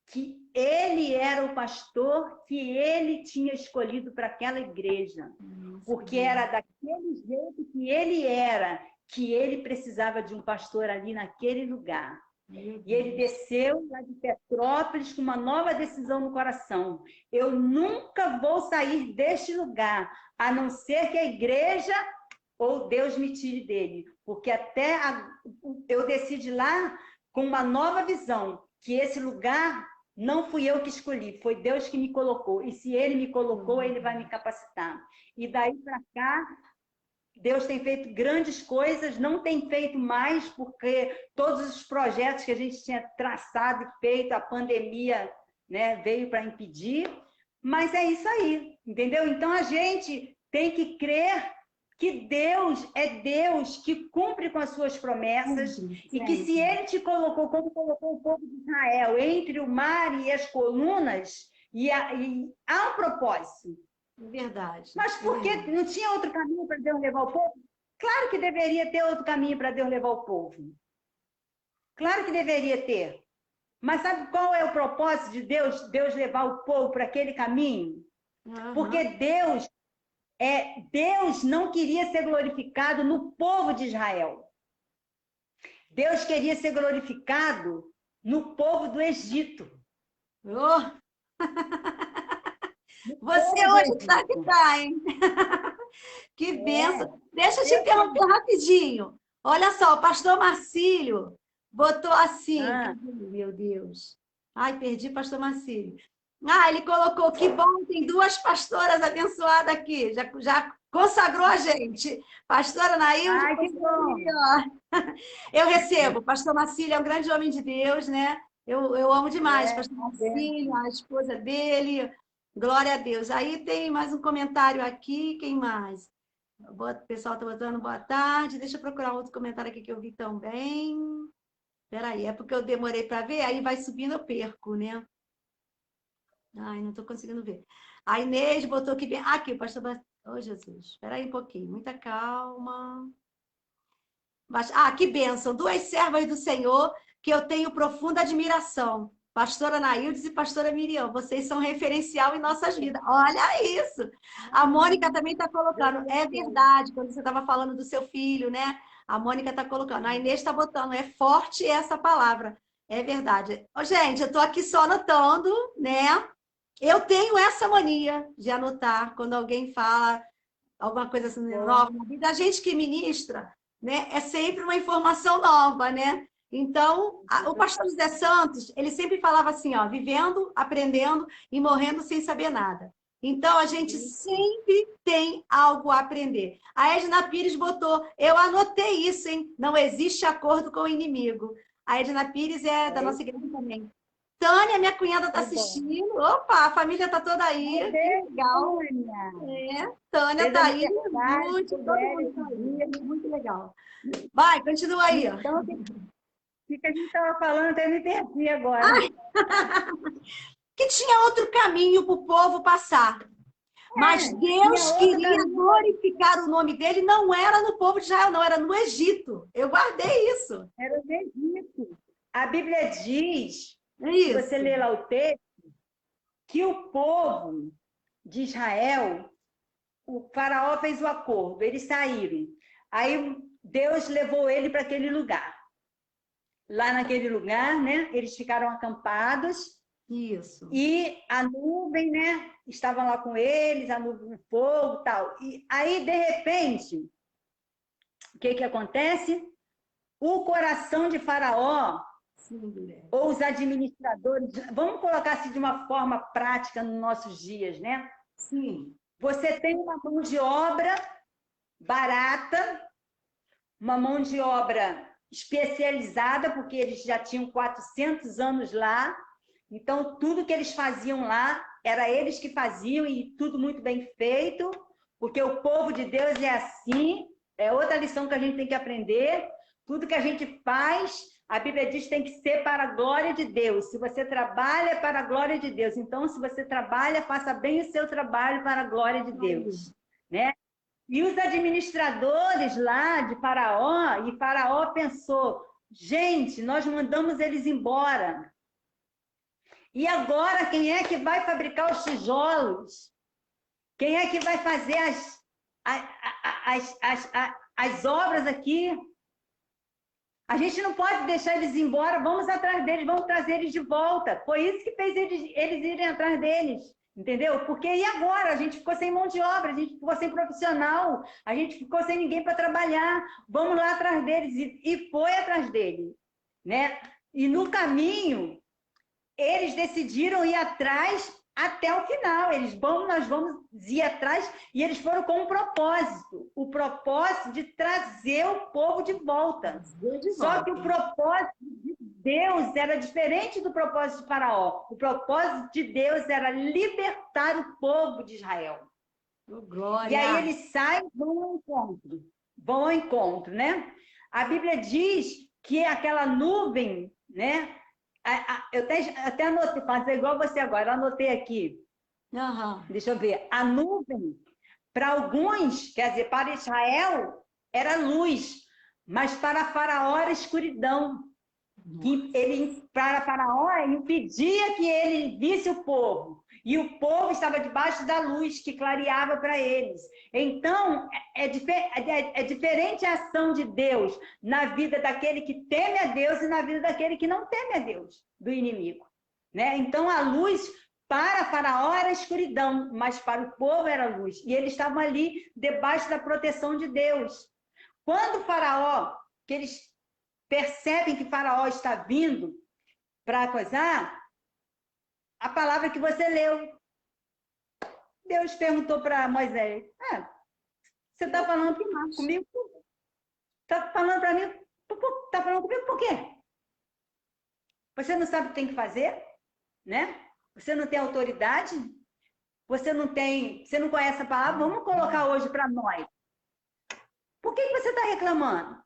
[SPEAKER 3] Que ele era o pastor que ele tinha escolhido para aquela igreja. Porque era daquele jeito que ele era, que ele precisava de um pastor ali naquele lugar. E ele desceu lá de Petrópolis com uma nova decisão no coração. Eu nunca vou sair deste lugar, a não ser que a igreja ou Deus me tire dele. Porque eu desci de lá com uma nova visão, que esse lugar não fui eu que escolhi, foi Deus que me colocou. E se ele me colocou, ele vai me capacitar. E daí para cá, Deus tem feito grandes coisas, não tem feito mais, porque todos os projetos que a gente tinha traçado e feito, a pandemia, né, veio para impedir, mas é isso aí, entendeu? Então a gente tem que crer que Deus é Deus que cumpre com as suas promessas e que se Ele te colocou, como colocou o povo de Israel, entre o mar e as colunas, e há um propósito.
[SPEAKER 1] Verdade.
[SPEAKER 3] Mas por que não tinha outro caminho para Deus levar o povo? Claro que deveria ter outro caminho para Deus levar o povo. Claro que deveria ter. Mas sabe qual é o propósito de Deus? Deus levar o povo para aquele caminho? Porque Deus não queria ser glorificado no povo de Israel. Deus queria ser glorificado no povo do Egito.
[SPEAKER 1] Oh. Você hoje está que tá, hein? Que benção. Deixa eu te interromper rapidinho. Olha só, o pastor Marcílio botou assim. Meu Deus. Ai, perdi o pastor Marcílio. Ele colocou, que bom, tem 2 pastoras abençoadas aqui. Já consagrou a gente. Pastora Nailde.
[SPEAKER 3] Ai, que bom.
[SPEAKER 1] Eu recebo. Pastor Marcílio é um grande homem de Deus, né? Eu amo demais pastor Marcílio, a esposa dele. Glória a Deus. Aí tem mais um comentário aqui. Quem mais? O pessoal está botando boa tarde. Deixa eu procurar outro comentário aqui que eu vi também. Espera aí, é porque eu demorei para ver, aí vai subindo, eu perco, né? Ai, não estou conseguindo ver. A Inês botou aqui bem. Aqui, o pastor. Oh, Jesus. Espera aí um pouquinho. Muita calma. Que bênção. 2 servas do Senhor que eu tenho profunda admiração. Pastora Naildes e pastora Miriam, vocês são referencial em nossas vidas. Olha isso! A Mônica também está colocando. É verdade, quando você estava falando do seu filho, né? A Mônica está colocando. A Inês está botando. É forte essa palavra. É verdade. Gente, eu estou aqui só anotando, né? Eu tenho essa mania de anotar quando alguém fala alguma coisa assim nova na vida. A gente que ministra, né? É sempre uma informação nova, né? Então, o pastor José Santos, ele sempre falava assim, ó, vivendo, aprendendo e morrendo sem saber nada. Então, a gente sempre tem algo a aprender. A Edna Pires botou, eu anotei isso, hein? Não existe acordo com o inimigo. A Edna Pires é da nossa igreja também. Tânia, minha cunhada, está assistindo. Opa, a família está toda aí. Que legal. Tânia está aí. Muito, todo mundo tá aí. Muito legal. Vai, continua aí.
[SPEAKER 3] Então, o que a gente estava falando, eu me perdi agora.
[SPEAKER 1] Que tinha outro caminho para o povo passar. Mas Deus queria glorificar o nome dele, não era no povo de Israel, não, era no Egito. Eu guardei isso.
[SPEAKER 3] Era no Egito. A Bíblia diz, se você ler lá o texto, que o povo de Israel, o faraó fez o acordo, eles saíram. Aí Deus levou ele para aquele lugar. Lá naquele lugar, né, eles ficaram acampados.
[SPEAKER 1] Isso.
[SPEAKER 3] E a nuvem, né, estava lá com eles, a nuvem, o fogo e tal. E aí, de repente, o que acontece? O coração de Faraó, ou os administradores, vamos colocar assim de uma forma prática nos nossos dias, né?
[SPEAKER 1] Sim.
[SPEAKER 3] Você tem uma mão de obra barata, uma mão de obra especializada, porque eles já tinham 400 anos lá, então tudo que eles faziam lá, era eles que faziam e tudo muito bem feito, porque o povo de Deus é assim, é outra lição que a gente tem que aprender, tudo que a gente faz, a Bíblia diz que tem que ser para a glória de Deus. Se você trabalha, é para a glória de Deus. Então, se você trabalha, faça bem o seu trabalho para a glória de Deus, né? E os administradores lá de Faraó, e Faraó pensou, gente, nós mandamos eles embora. E agora, quem é que vai fabricar os tijolos? Quem é que vai fazer as obras aqui? A gente não pode deixar eles embora, vamos atrás deles, vamos trazer eles de volta. Foi isso que fez eles irem atrás deles, entendeu? Porque e agora? A gente ficou sem mão de obra, a gente ficou sem profissional, a gente ficou sem ninguém para trabalhar. Vamos lá atrás deles. E foi atrás deles, né? E no caminho, eles decidiram ir atrás até o final. Nós vamos ir atrás, e eles foram com um propósito, o propósito de trazer o povo de volta. Só que o propósito de Deus era diferente do propósito de Faraó. O propósito de Deus era libertar o povo de Israel.
[SPEAKER 1] Glória.
[SPEAKER 3] E aí eles saem, vão ao encontro, né? A Bíblia diz que aquela nuvem, né? Eu até anotei, fazer igual você agora, eu anotei aqui. Deixa eu ver. A nuvem, para alguns, quer dizer, para Israel, era luz, mas para Faraó era escuridão. Que para Faraó, impedia que ele visse o povo. E o povo estava debaixo da luz que clareava para eles. Então, é diferente a ação de Deus na vida daquele que teme a Deus e na vida daquele que não teme a Deus, do inimigo. Né? Então, a luz para Faraó era escuridão, mas para o povo era luz. E eles estavam ali debaixo da proteção de Deus. Quando Faraó, que eles percebem que Faraó está vindo para coisar, a palavra que você leu. Deus perguntou para Moisés: você está falando comigo? Está falando para mim? Está falando comigo por quê? Você não sabe o que tem que fazer? Né? Você não tem autoridade? Você não conhece a palavra? Vamos colocar hoje para nós. Por que você está reclamando?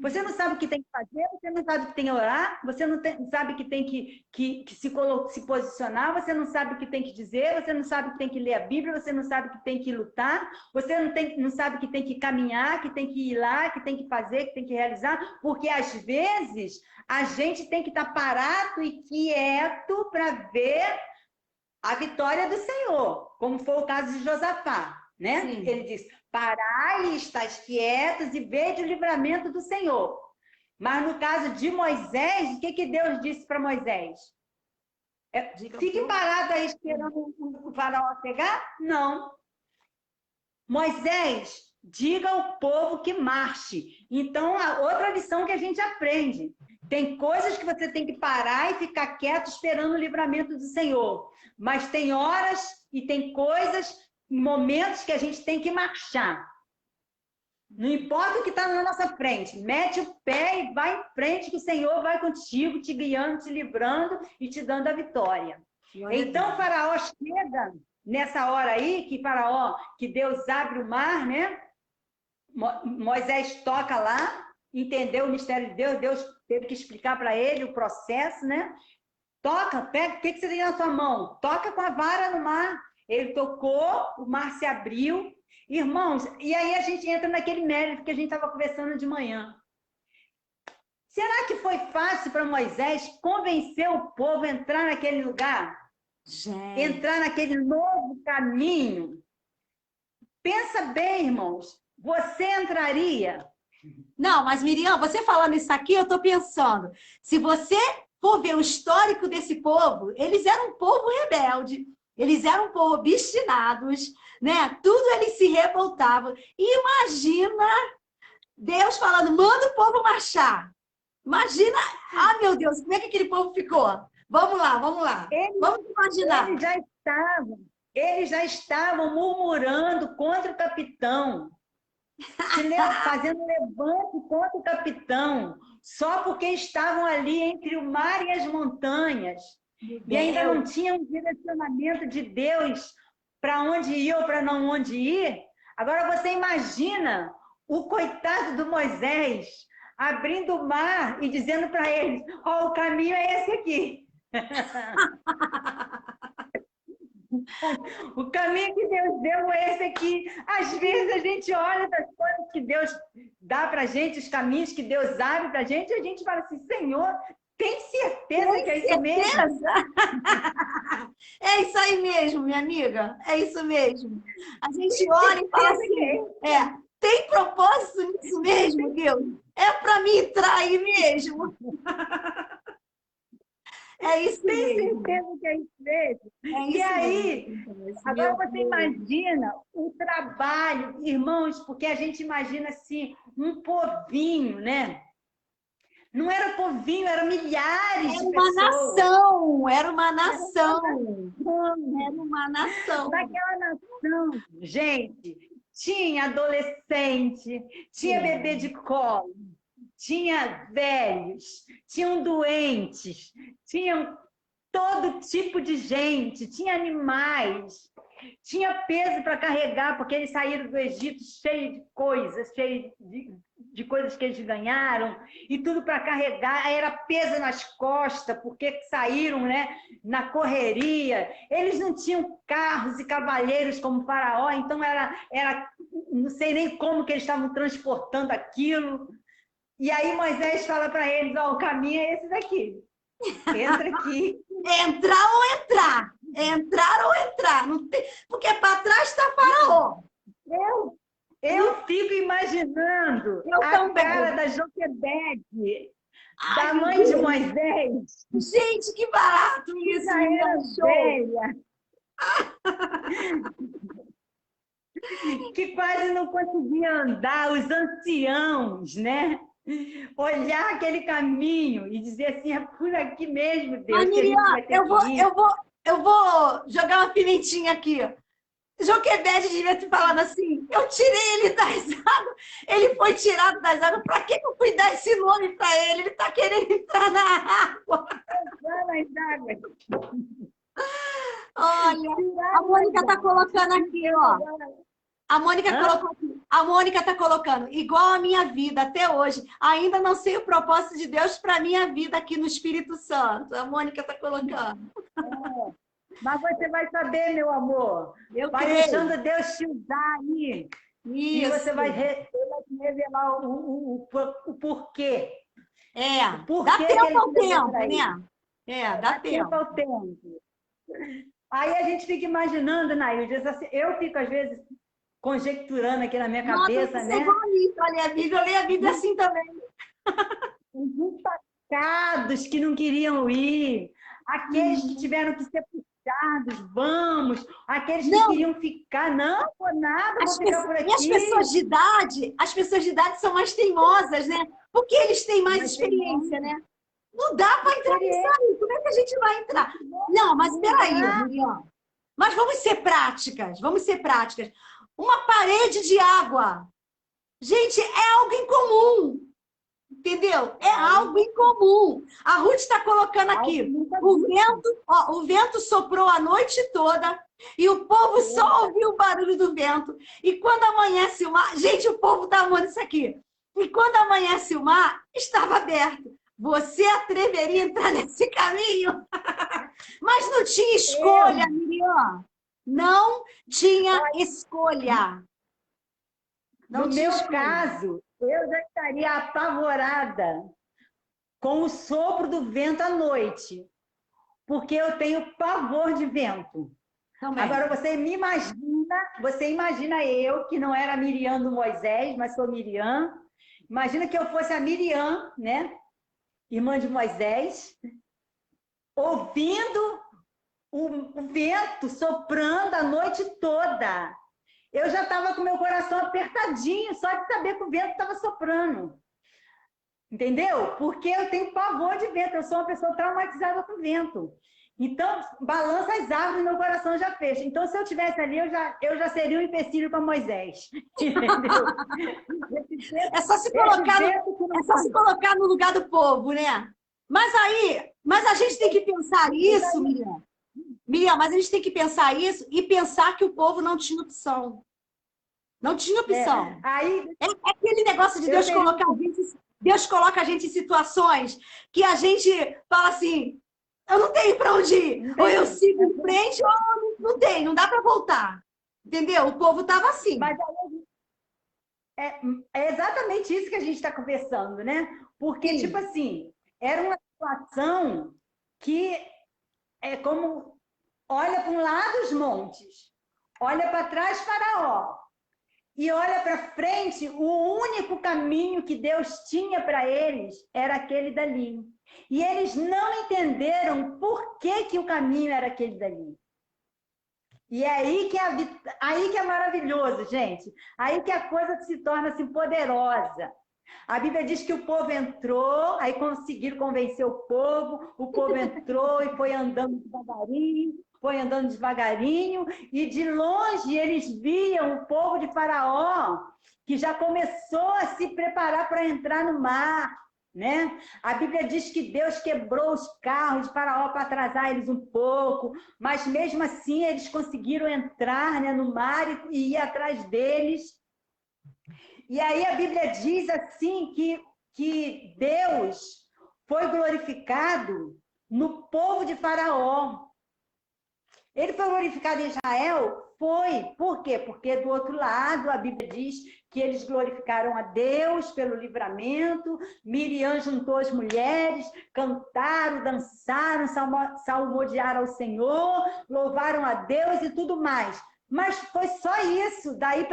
[SPEAKER 3] Você não sabe o que tem que fazer, você não sabe o que tem que orar, você não sabe que tem que se posicionar, você não sabe o que tem que dizer, você não sabe que tem que ler a Bíblia, você não sabe que tem que lutar, você não sabe que tem que caminhar, que tem que ir lá, que tem que fazer, que tem que realizar, porque às vezes a gente tem que estar parado e quieto para ver a vitória do Senhor, como foi o caso de Josafá, né? Sim. Ele diz: parai, estáis quietos e vede o livramento do Senhor. Mas no caso de Moisés, o que Deus disse para Moisés? Fique parado aí esperando o faraó chegar? Não. Moisés, diga ao povo que marche. Então, a outra lição que a gente aprende. Tem coisas que você tem que parar e ficar quieto esperando o livramento do Senhor. Mas tem horas e tem coisas, momentos que a gente tem que marchar. Não importa o que está na nossa frente, mete o pé e vai em frente, que o Senhor vai contigo, te guiando, te livrando e te dando a vitória. Então, Faraó chega nessa hora aí, que Deus abre o mar, né? Moisés toca lá, entendeu o mistério de Deus, Deus teve que explicar para ele o processo, né? Toca, pega, o que você tem na sua mão? Toca com a vara no mar. Ele tocou, o mar se abriu. Irmãos, e aí a gente entra naquele mérito que a gente estava conversando de manhã. Será que foi fácil para Moisés convencer o povo a entrar naquele lugar? Gente. Entrar naquele novo caminho? Pensa bem, irmãos. Você entraria?
[SPEAKER 1] Não, mas Miriam, você falando isso aqui, eu estou pensando. Se você for ver o histórico desse povo, eles eram um povo rebelde. Eles eram um povo obstinados, né? Tudo eles se revoltavam. E imagina Deus falando, manda o povo marchar. Imagina, meu Deus, como é que aquele povo ficou? Vamos lá. Vamos imaginar.
[SPEAKER 3] Eles já estavam murmurando contra o capitão, fazendo levante contra o capitão, só porque estavam ali entre o mar e as montanhas. E ainda não tinha um direcionamento de Deus para onde ir ou para não onde ir. Agora você imagina o coitado do Moisés abrindo o mar e dizendo para eles: o caminho é esse aqui. O caminho que Deus deu é esse aqui. Às vezes a gente olha das coisas que Deus dá para a gente, os caminhos que Deus abre para a gente fala assim: Senhor, tem certeza que é isso mesmo?
[SPEAKER 1] É isso aí mesmo, minha amiga. É isso mesmo. A gente olha e fala assim: tem propósito nisso mesmo, Deus? É para mim entrar aí mesmo. É isso mesmo.
[SPEAKER 3] Tem certeza que é isso mesmo? E aí, agora você imagina o trabalho, irmãos, porque a gente imagina assim, um povinho, né? Não era povinho, eram milhares
[SPEAKER 1] Era
[SPEAKER 3] de
[SPEAKER 1] uma
[SPEAKER 3] pessoas.
[SPEAKER 1] nação, era uma nação, era uma nação.
[SPEAKER 3] Daquela nação, gente, tinha adolescente, tinha bebê de colo, tinha velhos, tinham doentes, tinham todo tipo de gente, tinha animais, tinha peso para carregar, porque eles saíram do Egito cheio de coisas, cheio de coisas que eles ganharam, e tudo para carregar, aí era peso nas costas, porque saíram, né, na correria. Eles não tinham carros e cavaleiros como Faraó, então era não sei nem como que eles estavam transportando aquilo. E aí Moisés fala para eles, ó, o caminho é esse daqui. Entra aqui.
[SPEAKER 1] Entrar ou entrar. Entrar ou entrar. Não tem... Porque para trás está Faraó.
[SPEAKER 3] Eu fico imaginando a
[SPEAKER 1] também.
[SPEAKER 3] cara da Joquebede, da
[SPEAKER 1] Ai,
[SPEAKER 3] mãe de Moisés,
[SPEAKER 1] gente, que barato isso.
[SPEAKER 3] já era velha, que quase não conseguia andar, os anciãos, né? Olhar aquele caminho e dizer assim, é por aqui mesmo, Deus,
[SPEAKER 1] Mas,
[SPEAKER 3] que a gente
[SPEAKER 1] Miriam,
[SPEAKER 3] vai ter que ir.
[SPEAKER 1] eu vou jogar uma pimentinha aqui. Joquebede devia ter falado assim, eu tirei ele das águas, ele foi tirado das águas, para que eu fui dar esse nome para ele? Ele está querendo entrar na água. Olha, a Mônica está colocando aqui, ó. A Mônica colocou aqui. A Mônica está colocando, igual a minha vida até hoje. Ainda não sei o propósito de Deus para a minha vida aqui no Espírito Santo. A Mônica está colocando.
[SPEAKER 3] Mas você vai saber, meu amor. Vai deixando Deus te usar aí.
[SPEAKER 1] Isso.
[SPEAKER 3] E você vai revelar o porquê.
[SPEAKER 1] É,
[SPEAKER 3] porquê
[SPEAKER 1] dá tempo ao tempo, né? É, dá tempo
[SPEAKER 3] ao tempo. Aí a gente fica imaginando, Nailde, eu fico às vezes conjecturando aqui na minha cabeça, né?
[SPEAKER 1] Eu leio a Bíblia assim também.
[SPEAKER 3] Os empacados que não queriam ir, aqueles que tiveram que ser puxados, vamos, aqueles que queriam ficar, não, por nada, vou ficar por aqui.
[SPEAKER 1] E as pessoas de idade são mais teimosas, né? Porque eles têm mais experiência, né? Não dá para entrar nisso aí. Como é que a gente vai entrar? Não, mas peraí, Miriam. Mas vamos ser práticas, vamos ser práticas. Uma parede de água. Gente, é algo incomum. Entendeu? É algo incomum. A Ruth está colocando aqui. O vento soprou a noite toda e o povo só ouviu o barulho do vento. E quando amanhece o mar... Gente, o povo está amando isso aqui. E quando amanhece o mar, estava aberto. Você atreveria a entrar nesse caminho? Mas não tinha escolha, Miriam. Não tinha escolha.
[SPEAKER 3] No meu caso, eu já estaria apavorada com o sopro do vento à noite, porque eu tenho pavor de vento. Também. Agora, você imagina eu, que não era a Miriam do Moisés, mas sou Miriam. Imagina que eu fosse a Miriam, né? Irmã de Moisés, ouvindo o vento soprando a noite toda. Eu já estava com meu coração apertadinho, só de saber que o vento estava soprando. Entendeu? Porque eu tenho pavor de vento, eu sou uma pessoa traumatizada com vento. Então, balança as árvores e meu coração já fecha. Então, se eu estivesse ali, eu já seria um empecilho para Moisés. Entendeu?
[SPEAKER 1] É só se colocar no lugar do povo, né? Mas a gente tem que pensar isso, Miriam. Miriam, mas a gente tem que pensar isso e pensar que o povo não tinha opção. Não tinha opção. É aquele negócio de Deus coloca a gente em situações que a gente fala assim, eu não tenho para onde ir. Ou eu sigo em frente ou não tem, não dá para voltar. Entendeu? O povo estava assim.
[SPEAKER 3] Mas é exatamente isso que a gente está conversando, né? Porque, tipo assim, era uma situação que é como... Olha para um lado os montes, olha para trás Faraó, e olha para frente, o único caminho que Deus tinha para eles era aquele dali. E eles não entenderam por que o caminho era aquele dali. E é aí que é maravilhoso, gente. Aí que a coisa se torna assim, poderosa. A Bíblia diz que o povo entrou, aí conseguiram convencer o povo entrou e foi andando devagarinho, e de longe eles viam o povo de Faraó, que já começou a se preparar para entrar no mar, né? A Bíblia diz que Deus quebrou os carros de Faraó para atrasar eles um pouco, mas mesmo assim eles conseguiram entrar, né, no mar e ir atrás deles. E aí a Bíblia diz assim que Deus foi glorificado no povo de Faraó. Ele foi glorificado em Israel? Foi. Por quê? Porque do outro lado a Bíblia diz que eles glorificaram a Deus pelo livramento. Miriam juntou as mulheres, cantaram, dançaram, salmodiaram ao Senhor, louvaram a Deus e tudo mais. Mas foi só isso. Daí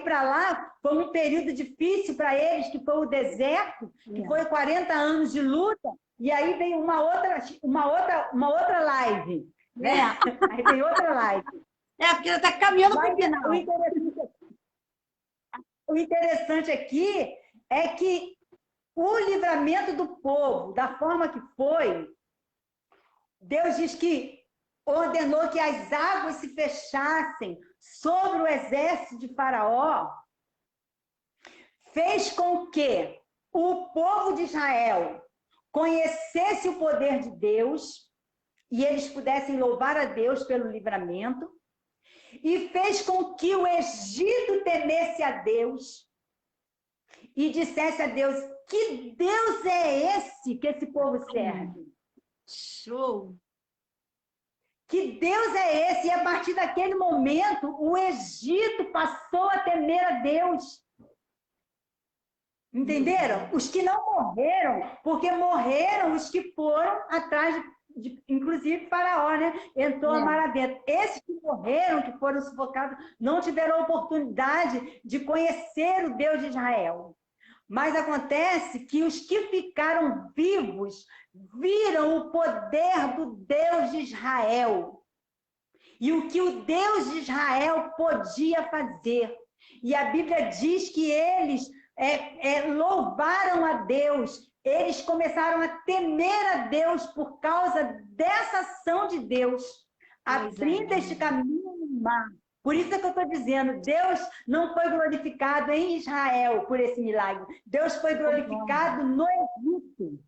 [SPEAKER 3] para lá foi um período difícil para eles, que foi o deserto, que foi 40 anos de luta. E aí veio uma outra live. Né? Aí tem outra live.
[SPEAKER 1] Porque ela está caminhando para o final.
[SPEAKER 3] O interessante aqui é que o livramento do povo, da forma que foi, Deus diz que ordenou que as águas se fechassem sobre o exército de Faraó, fez com que o povo de Israel conhecesse o poder de Deus e eles pudessem louvar a Deus pelo livramento, e fez com que o Egito temesse a Deus e dissesse a Deus: que Deus é esse que esse povo serve?
[SPEAKER 1] Show!
[SPEAKER 3] Que Deus é esse? E a partir daquele momento, o Egito passou a temer a Deus. Entenderam? Os que não morreram, porque morreram os que foram atrás inclusive Faraó, né? Entrou a mar adentro. Esses que morreram, que foram sufocados, não tiveram oportunidade de conhecer o Deus de Israel. Mas acontece que os que ficaram vivos viram o poder do Deus de Israel. E o que o Deus de Israel podia fazer. E a Bíblia diz que eles louvaram a Deus. Eles começaram a temer a Deus por causa dessa ação de Deus, abrindo este caminho no mar. Por isso é que eu estou dizendo, Deus não foi glorificado em Israel por esse milagre. Deus foi glorificado no Egito.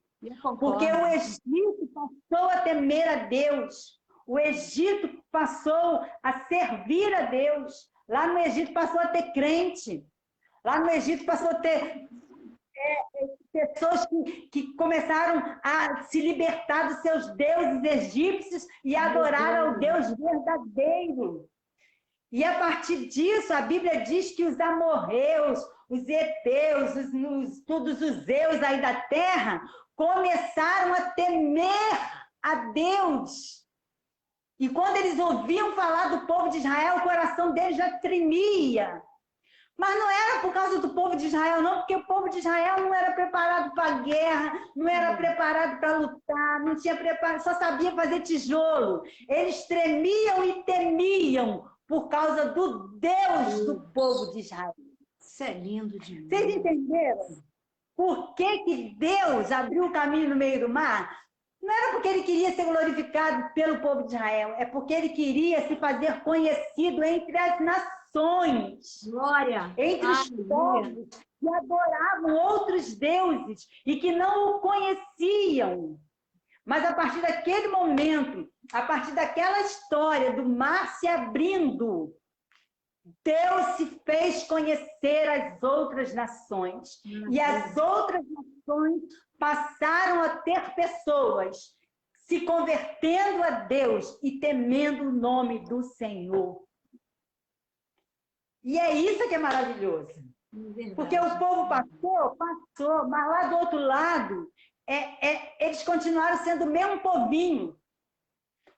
[SPEAKER 3] Porque o Egito passou a temer a Deus. O Egito passou a servir a Deus. Lá no Egito passou a ter crente. Lá no Egito passou a ter pessoas que começaram a se libertar dos seus deuses egípcios e adorar ao Deus verdadeiro. E a partir disso, a Bíblia diz que os amorreus, os heteus, todos os zeus aí da terra, começaram a temer a Deus. E quando eles ouviam falar do povo de Israel, o coração deles já tremia. Mas não era por causa do povo de Israel, não, porque o povo de Israel não era preparado para a guerra, não era preparado para lutar, não tinha preparado, só sabia fazer tijolo. Eles tremiam e temiam por causa do Deus do povo de Israel.
[SPEAKER 1] Isso é lindo demais.
[SPEAKER 3] Vocês entenderam? Por que Deus abriu o caminho no meio do mar? Não era porque ele queria ser glorificado pelo povo de Israel, é porque ele queria se fazer conhecido entre as nações.
[SPEAKER 1] Glória!
[SPEAKER 3] Entre os povos que adoravam outros deuses e que não o conheciam. Mas a partir daquele momento, a partir daquela história do mar se abrindo, Deus se fez conhecer as outras nações. E as outras nações passaram a ter pessoas se convertendo a Deus e temendo o nome do Senhor. E é isso que é maravilhoso. Porque o povo passou, mas lá do outro lado, eles continuaram sendo o mesmo povinho.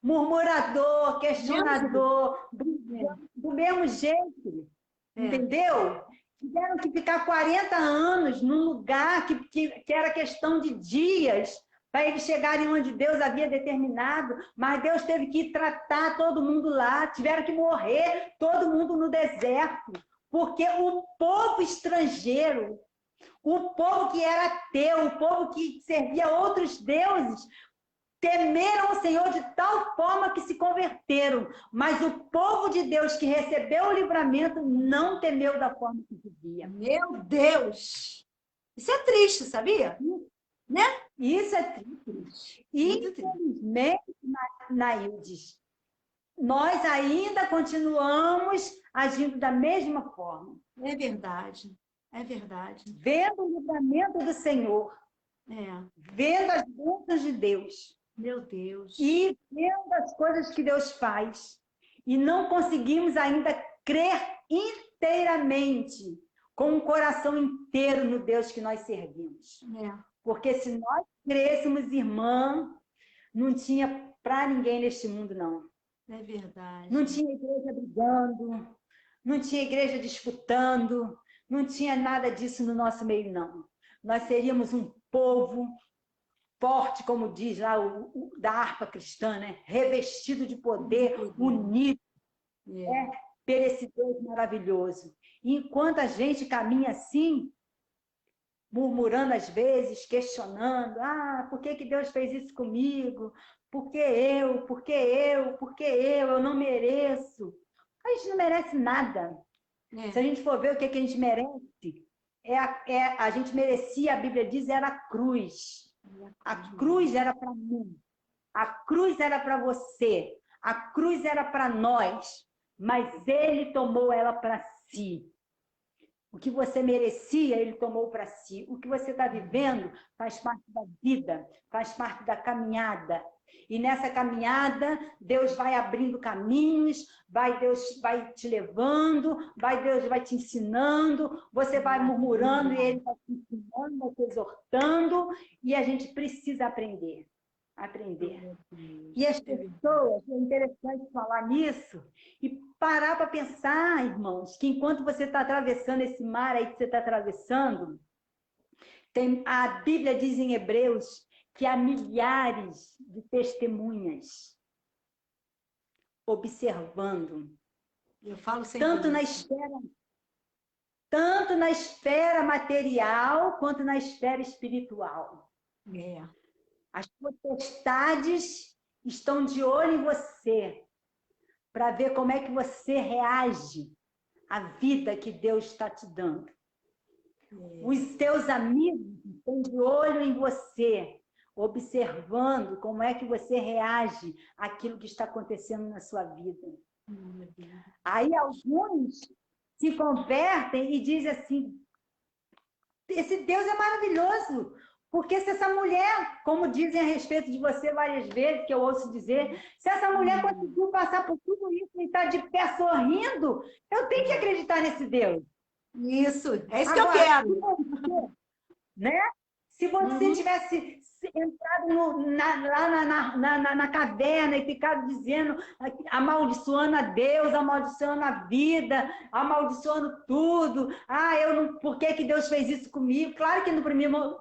[SPEAKER 3] Murmurador, questionador, do mesmo jeito. Entendeu? Tiveram que ficar 40 anos num lugar que era questão de dias para eles chegarem onde Deus havia determinado, mas Deus teve que tratar todo mundo lá, tiveram que morrer todo mundo no deserto, porque o povo estrangeiro O povo que era ateu, o povo que servia outros deuses, temeram o Senhor de tal forma que se converteram. Mas o povo de Deus que recebeu o livramento não temeu da forma que devia.
[SPEAKER 1] Meu Deus! Isso é triste, sabia? Né?
[SPEAKER 3] Isso é triste. Infelizmente, Naildes, nós ainda continuamos agindo da mesma forma.
[SPEAKER 1] É verdade. É verdade.
[SPEAKER 3] Vendo o livramento do Senhor. Vendo as bênçãos de Deus.
[SPEAKER 1] Meu Deus.
[SPEAKER 3] E vendo as coisas que Deus faz. E não conseguimos ainda crer inteiramente, com o coração inteiro no Deus que nós servimos. Porque se nós crêssemos, irmã, não tinha para ninguém neste mundo, não.
[SPEAKER 1] É verdade.
[SPEAKER 3] Não tinha igreja brigando, não tinha igreja disputando, não tinha nada disso no nosso meio, não. Nós seríamos um povo forte, como diz lá da harpa cristã, né? Revestido de poder, unido, por esse Deus maravilhoso. E enquanto a gente caminha assim, murmurando às vezes, questionando, por que Deus fez isso comigo? Por que eu? Por que eu? Por que eu? Eu não mereço. A gente não merece nada. Se a gente for ver o que a gente merece, a gente merecia, a Bíblia diz, era a cruz. A cruz era para mim. A cruz era para você. A cruz era para nós. Mas ele tomou ela para si. O que você merecia, ele tomou para si. O que você está vivendo faz parte da vida, faz parte da caminhada. E nessa caminhada, Deus vai abrindo caminhos, Deus vai te levando, Deus vai te ensinando, você vai murmurando e ele vai te ensinando, vai te exortando, e a gente precisa aprender. E as pessoas, é interessante falar nisso, e parar para pensar, irmãos, que enquanto você está atravessando esse mar aí que você está atravessando, a Bíblia diz em Hebreus que há milhares de testemunhas observando.
[SPEAKER 1] Eu falo sempre
[SPEAKER 3] tanto na esfera material quanto na esfera espiritual. As potestades estão de olho em você para ver como é que você reage à vida que Deus está te dando. Os teus amigos estão de olho em você, observando como é que você reage àquilo que está acontecendo na sua vida. Aí alguns se convertem e dizem assim, esse Deus é maravilhoso, porque se essa mulher, como dizem a respeito de você várias vezes, que eu ouço dizer, se essa mulher conseguiu passar por tudo isso e está de pé sorrindo, eu tenho que acreditar nesse Deus.
[SPEAKER 1] Isso, é isso agora, que eu quero.
[SPEAKER 3] Né? Se você tivesse entrado lá na caverna e ficado dizendo, amaldiçoando a Deus, amaldiçoando a vida, amaldiçoando tudo, por que Deus fez isso comigo? Claro que no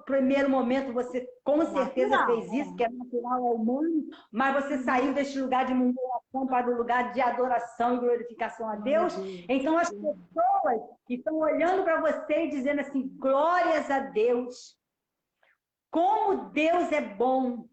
[SPEAKER 3] primeiro momento você com certeza fez isso, que é natural ao humano, mas você saiu deste lugar de murmuração para o lugar de adoração e glorificação a Deus. Então as pessoas que estão olhando para você e dizendo assim, glórias a Deus. Como Deus é bom,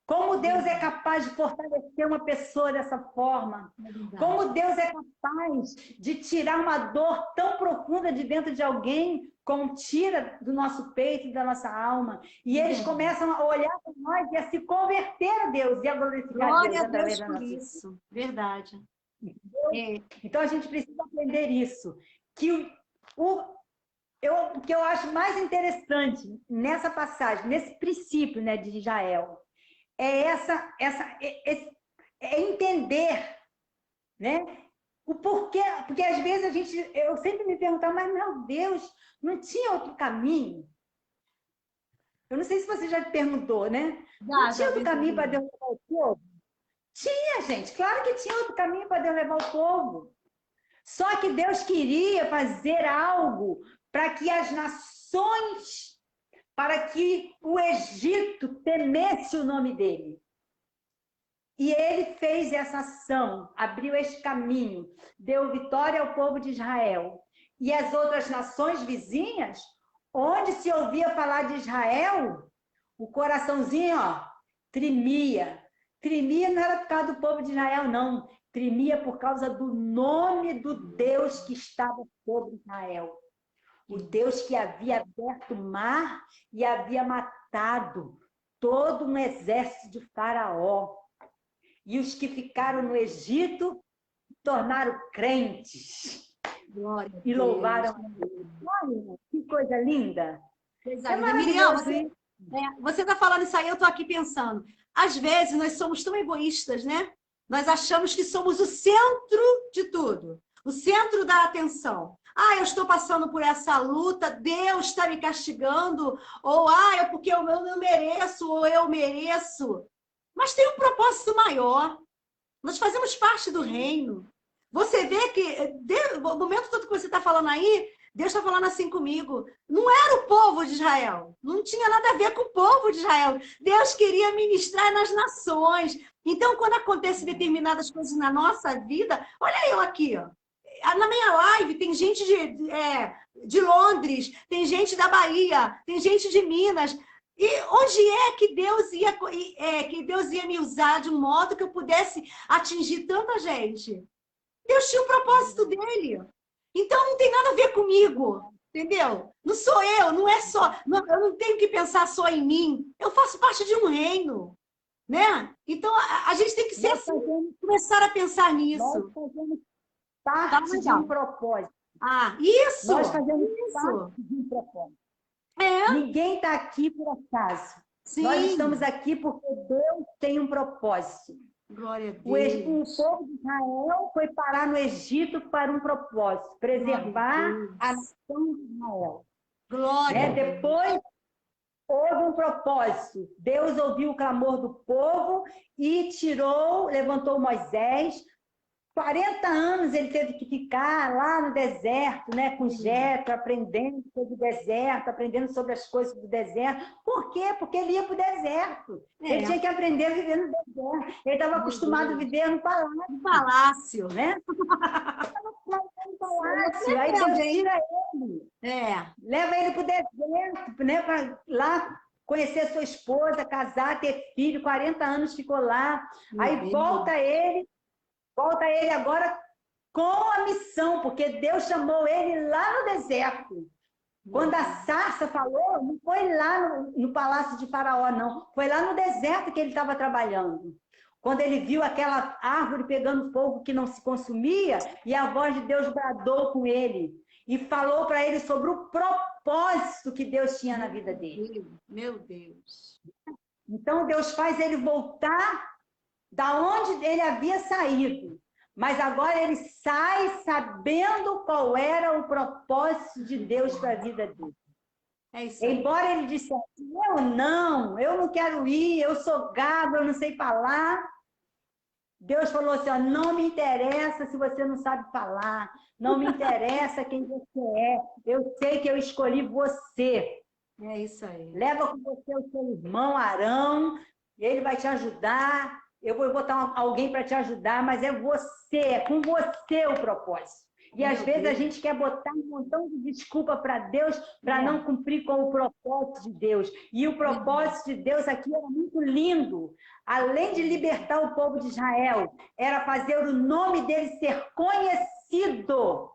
[SPEAKER 3] como Deus é capaz de fortalecer uma pessoa dessa forma, como Deus é capaz de tirar uma dor tão profunda de dentro de alguém, como tira do nosso peito e da nossa alma. E eles começam a olhar para nós e a se converter a Deus e a glorificar Deus através da nossa vida.
[SPEAKER 1] Isso, verdade.
[SPEAKER 3] Então a gente precisa aprender isso, que o que eu acho mais interessante nessa passagem, nesse princípio, né, de Israel, é entender, né, o porquê, porque às vezes eu sempre me perguntava, mas meu Deus, não tinha outro caminho? Eu não sei se você já te perguntou, né? Não tinha outro caminho para Deus levar o povo? Tinha, gente, claro que tinha outro caminho para Deus levar o povo. Só que Deus queria fazer algo para que as nações, para que o Egito temesse o nome dele. E ele fez essa ação, abriu este caminho, deu vitória ao povo de Israel. E as outras nações vizinhas onde se ouvia falar de Israel, o coraçãozinho, ó, tremia. Tremia não era por causa do povo de Israel, não. Tremia por causa do nome do Deus que estava sobre Israel. O Deus que havia aberto o mar e havia matado todo um exército de Faraó. E os que ficaram no Egito se tornaram crentes.
[SPEAKER 4] Glória a
[SPEAKER 3] E
[SPEAKER 4] Deus.
[SPEAKER 3] louvaram a Deus. Olha, que coisa linda.
[SPEAKER 4] Coisa
[SPEAKER 3] É
[SPEAKER 4] linda. Miriam,
[SPEAKER 3] maravilhoso
[SPEAKER 4] você,
[SPEAKER 3] isso.
[SPEAKER 4] você está falando isso aí, eu estou aqui pensando. Às vezes nós somos tão egoístas, né? Nós achamos que somos o centro de tudo, o centro da atenção. Ah, eu estou passando por essa luta, Deus está me castigando, ou ah, é porque eu não mereço, ou eu mereço. Mas tem um propósito maior. Nós fazemos parte do reino. Você vê que, no momento todo que você está falando aí, Deus está falando assim comigo. Não era o povo de Israel. Não tinha nada a ver com o povo de Israel. Deus queria ministrar nas nações. Então, quando acontecem determinadas coisas na nossa vida, olha eu aqui, ó. Na minha live tem gente de Londres, tem gente da Bahia, tem gente de Minas. E onde é que Deus ia me usar de um modo que eu pudesse atingir tanta gente? Deus tinha um propósito dele. Então não tem nada a ver comigo, entendeu? Não sou eu, não é só. Eu não tenho que pensar só em mim. Eu faço parte de um reino, né? Então a gente tem que ser assim, começar a pensar
[SPEAKER 3] Nós
[SPEAKER 4] nisso.
[SPEAKER 3] fazemos
[SPEAKER 4] Tá
[SPEAKER 3] parte de
[SPEAKER 4] legal.
[SPEAKER 3] um propósito.
[SPEAKER 4] Ah, isso!
[SPEAKER 3] Nós fazemos
[SPEAKER 4] Isso!
[SPEAKER 3] parte de um propósito.
[SPEAKER 4] É,
[SPEAKER 3] Ninguém está aqui por acaso.
[SPEAKER 4] sim.
[SPEAKER 3] Nós estamos aqui porque Deus tem um propósito.
[SPEAKER 4] Glória a
[SPEAKER 3] O
[SPEAKER 4] Deus.
[SPEAKER 3] povo de Israel foi parar no Egito para um propósito, preservar a nação de Israel.
[SPEAKER 4] Glória a Deus.
[SPEAKER 3] Depois houve um propósito. Deus ouviu o clamor do povo e levantou Moisés. 40 anos ele teve que ficar lá no deserto, né, com Jetro, aprendendo sobre o deserto, aprendendo sobre as coisas do deserto. Por quê? Porque ele ia para o deserto. Ele tinha que aprender a viver no deserto. Ele estava acostumado a viver no palácio.
[SPEAKER 4] No palácio.
[SPEAKER 3] Né? No palácio. Aí Deus tira ele. Leva ele para o deserto, né, para lá conhecer sua esposa, casar, ter filho. 40 anos ficou lá. Aí volta ele agora com a missão, porque Deus chamou ele lá no deserto. Quando a sarça falou, não foi lá no palácio de Faraó, não. Foi lá no deserto que ele estava trabalhando. Quando ele viu aquela árvore pegando fogo que não se consumia, e a voz de Deus bradou com ele e falou para ele sobre o propósito que Deus tinha na vida dele.
[SPEAKER 4] Meu Deus.
[SPEAKER 3] Então Deus faz ele voltar da onde ele havia saído. Mas agora ele sai sabendo qual era o propósito de Deus para a vida dele.
[SPEAKER 4] É isso aí.
[SPEAKER 3] Embora ele dissesse, eu não quero ir, eu sou gado, eu não sei falar. Deus falou assim, ó, não me interessa se você não sabe falar, não me interessa quem você é, eu sei que eu escolhi você.
[SPEAKER 4] É isso aí.
[SPEAKER 3] Leva com você o seu irmão Arão, ele vai te ajudar. Eu vou botar alguém para te ajudar, mas é com você o propósito. E às vezes a gente quer botar um montão de desculpa para Deus para não cumprir com o propósito de Deus. E o propósito de Deus aqui era muito lindo. Além de libertar o povo de Israel, era fazer o nome dele ser conhecido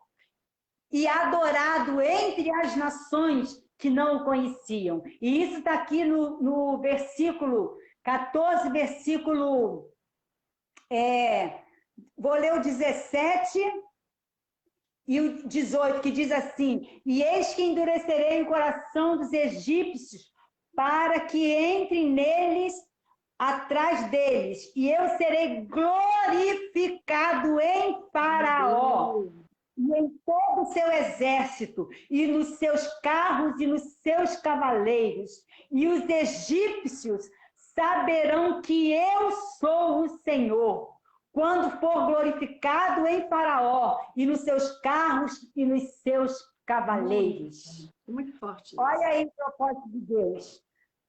[SPEAKER 3] e adorado entre as nações que não o conheciam. E isso está aqui no versículo 14, versículo... vou ler o 17 e o 18, que diz assim, e eis que endurecerei o coração dos egípcios para que entrem neles atrás deles, e eu serei glorificado em Faraó e em todo o seu exército, e nos seus carros e nos seus cavaleiros, e os egípcios saberão que eu sou o Senhor, quando for glorificado em Faraó, e nos seus carros e nos seus cavaleiros.
[SPEAKER 4] Muito forte.
[SPEAKER 3] Olha aí o propósito de Deus,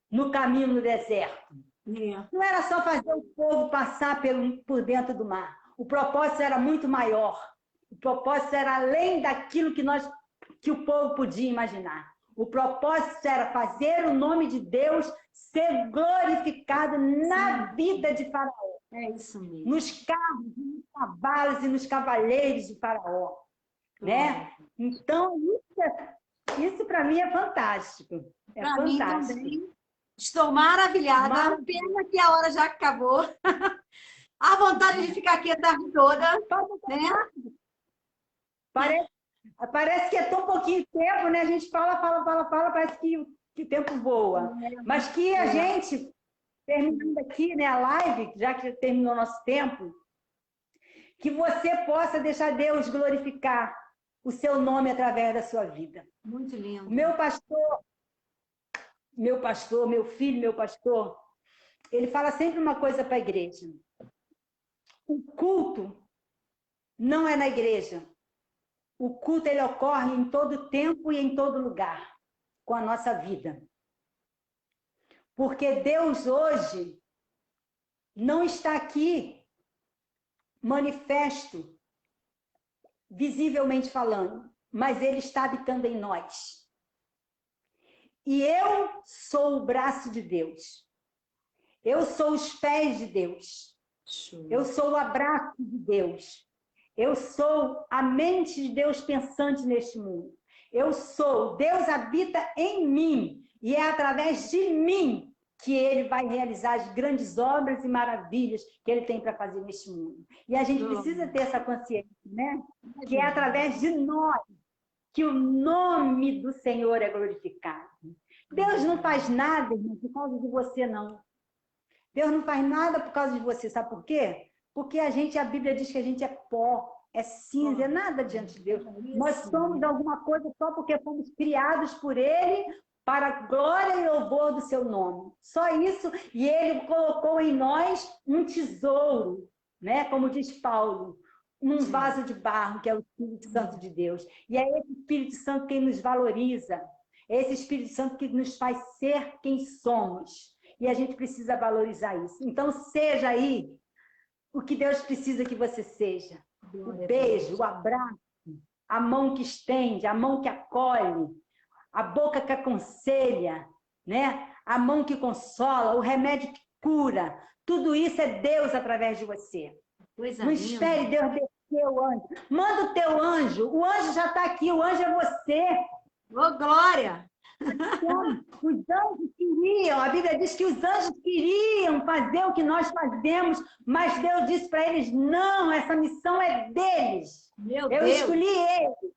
[SPEAKER 3] no caminho no deserto. Não era só fazer o povo passar por dentro do mar. O propósito era muito maior. O propósito era além daquilo que o povo podia imaginar. O propósito era fazer o nome de Deus ser glorificado na vida de Faraó.
[SPEAKER 4] É isso mesmo.
[SPEAKER 3] Nos carros, nos cavalos e nos cavaleiros de Faraó. Né? Então, isso para mim é fantástico. É
[SPEAKER 4] Para mim
[SPEAKER 3] fantástico.
[SPEAKER 4] também. Estou maravilhada. Pena que a hora já acabou. A vontade de ficar aqui a tarde toda. Né?
[SPEAKER 3] Parece que é tão pouquinho tempo, né? A gente fala, parece que o tempo voa. Mas que a gente, terminando aqui, né, a live, já que terminou nosso tempo, que você possa deixar Deus glorificar o seu nome através da sua vida.
[SPEAKER 4] Muito lindo.
[SPEAKER 3] Meu pastor, ele fala sempre uma coisa para a igreja. O culto não é na igreja. O culto ele ocorre em todo tempo e em todo lugar com a nossa vida. Porque Deus hoje não está aqui manifesto, visivelmente falando, mas ele está habitando em nós. E eu sou o braço de Deus. Eu sou os pés de Deus. Eu sou o abraço de Deus. Eu sou a mente de Deus pensante neste mundo. Deus habita em mim. E é através de mim que ele vai realizar as grandes obras e maravilhas que ele tem para fazer neste mundo. E a gente precisa ter essa consciência, né? Que é através de nós que o nome do Senhor é glorificado. Deus não faz nada, irmão, por causa de você, não. Deus não faz nada por causa de você, sabe por quê? Porque a Bíblia diz que a gente é pó, é cinza, é nada diante de Deus. Nós somos alguma coisa só porque fomos criados por Ele para a glória e louvor do seu nome. Só isso. E Ele colocou em nós um tesouro, né? Como diz Paulo, num vaso de barro, que é o Espírito Santo de Deus. E é esse Espírito Santo quem nos valoriza. É esse Espírito Santo que nos faz ser quem somos. E a gente precisa valorizar isso. Então, seja aí o que Deus precisa que você seja. O beijo, o abraço, a mão que estende, a mão que acolhe, a boca que aconselha, né? A mão que consola, o remédio que cura. Tudo isso é Deus através de você. Não espere Deus descer o anjo. Manda o teu anjo. O anjo já está aqui, o anjo é você.
[SPEAKER 4] Ô, glória!
[SPEAKER 3] Os anjos queriam, a Bíblia diz que os anjos queriam fazer o que nós fazemos, mas Deus disse para eles, não, essa missão é deles. Eu escolhi eles.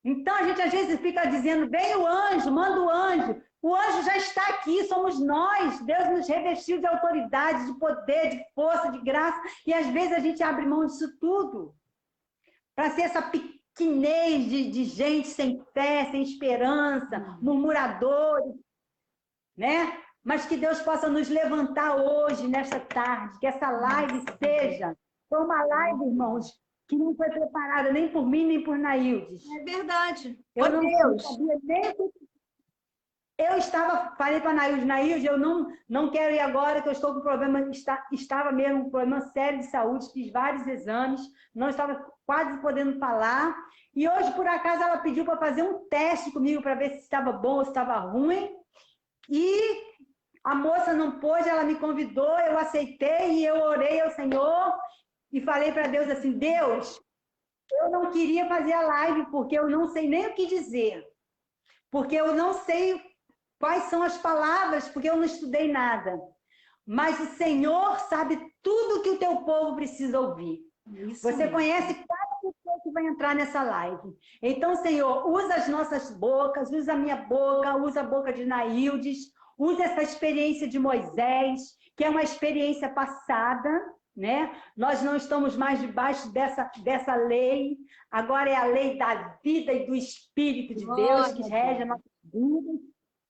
[SPEAKER 3] Então a gente às vezes fica dizendo, vem o anjo, manda o anjo. O anjo já está aqui, somos nós. Deus nos revestiu de autoridade, de poder, de força, de graça. E às vezes a gente abre mão disso tudo para ser essa pequenez de gente sem fé, sem esperança, murmuradores, né? Mas que Deus possa nos levantar hoje, nesta tarde, que essa live seja uma live, irmãos, que não foi preparada nem por mim, nem por Naildes.
[SPEAKER 4] É verdade.
[SPEAKER 3] Eu não sabia nem... falei para a Naildes, eu não quero ir agora, que eu estou com problema, estava mesmo com um problema sério de saúde, fiz vários exames, não estava quase podendo falar, e hoje, por acaso, ela pediu para fazer um teste comigo, para ver se estava bom ou se estava ruim, e a moça não pôde, ela me convidou, eu aceitei, e eu orei ao Senhor, e falei para Deus assim, Deus, eu não queria fazer a live, porque eu não sei nem o que dizer, porque eu não sei quais são as palavras, porque eu não estudei nada. Mas o Senhor sabe tudo que o teu povo precisa ouvir. Você conhece cada pessoa que vai entrar nessa live. Então, Senhor, usa as nossas bocas, usa a minha boca, usa a boca de Naildes, usa essa experiência de Moisés, que é uma experiência passada, né? Nós não estamos mais debaixo dessa lei, agora é a lei da vida e do Espírito de Deus que rege a nossa vida.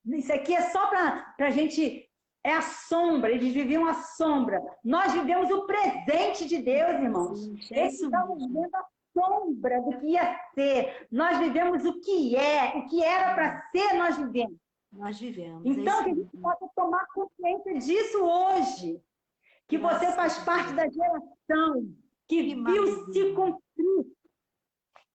[SPEAKER 3] Isso aqui é só para a gente... É a sombra, eles viviam a sombra. Nós vivemos o presente de Deus, irmãos. Eles estavam vivendo a sombra do que ia ser. Nós vivemos o que era para ser, nós vivemos.
[SPEAKER 4] Nós vivemos.
[SPEAKER 3] Então, que a gente possa tomar consciência disso hoje. Que você faz parte da geração que viu se cumprir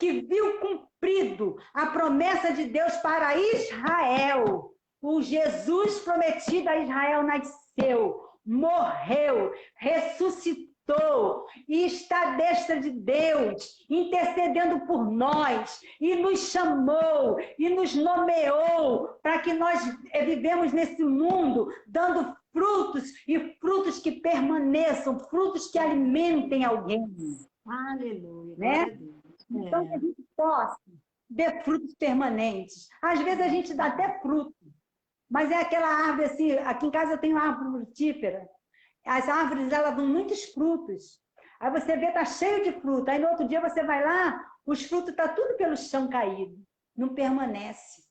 [SPEAKER 2] que viu cumprido a promessa de Deus para Israel. O Jesus prometido a Israel nasceu, morreu, ressuscitou e está à destra de Deus, intercedendo por nós, e nos chamou, e nos nomeou para que nós vivemos nesse mundo, dando frutos, e frutos que permaneçam, frutos que alimentem alguém.
[SPEAKER 4] Aleluia.
[SPEAKER 2] Né?
[SPEAKER 4] Glória a Deus.
[SPEAKER 2] Então, que a gente possa ver frutos permanentes. Às vezes a gente dá até fruto, mas é aquela árvore assim, aqui em casa eu tenho uma árvore frutífera, as árvores elas dão muitos frutos, aí você vê, tá cheio de fruta, aí no outro dia você vai lá, os frutos tá tudo pelo chão caído, não permanece.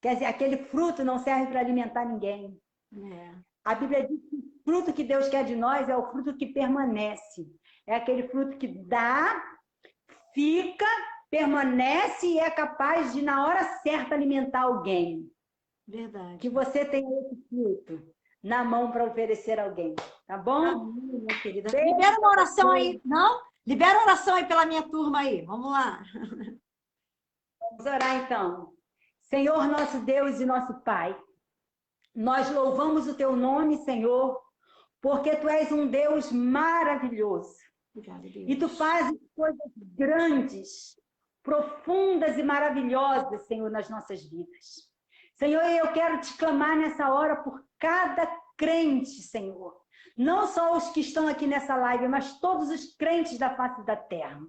[SPEAKER 2] Quer dizer, aquele fruto não serve para alimentar ninguém. A Bíblia diz que o fruto que Deus quer de nós é o fruto que permanece, é aquele fruto que dá, fica, permanece e é capaz de, na hora certa, alimentar alguém.
[SPEAKER 4] Verdade.
[SPEAKER 2] Que você tenha esse fruto na mão para oferecer a alguém, tá bom?
[SPEAKER 4] Amém, minha querida. Libera uma oração aí, não? Libera uma oração aí pela minha turma aí. Vamos lá.
[SPEAKER 2] Vamos orar então. Senhor, nosso Deus e nosso Pai, nós louvamos o teu nome, Senhor, porque tu és um Deus maravilhoso.
[SPEAKER 4] Obrigada, Deus.
[SPEAKER 2] E tu fazes coisas grandes, profundas e maravilhosas, Senhor, nas nossas vidas. Senhor, eu quero te clamar nessa hora por cada crente, Senhor. Não só os que estão aqui nessa live, mas todos os crentes da face da terra.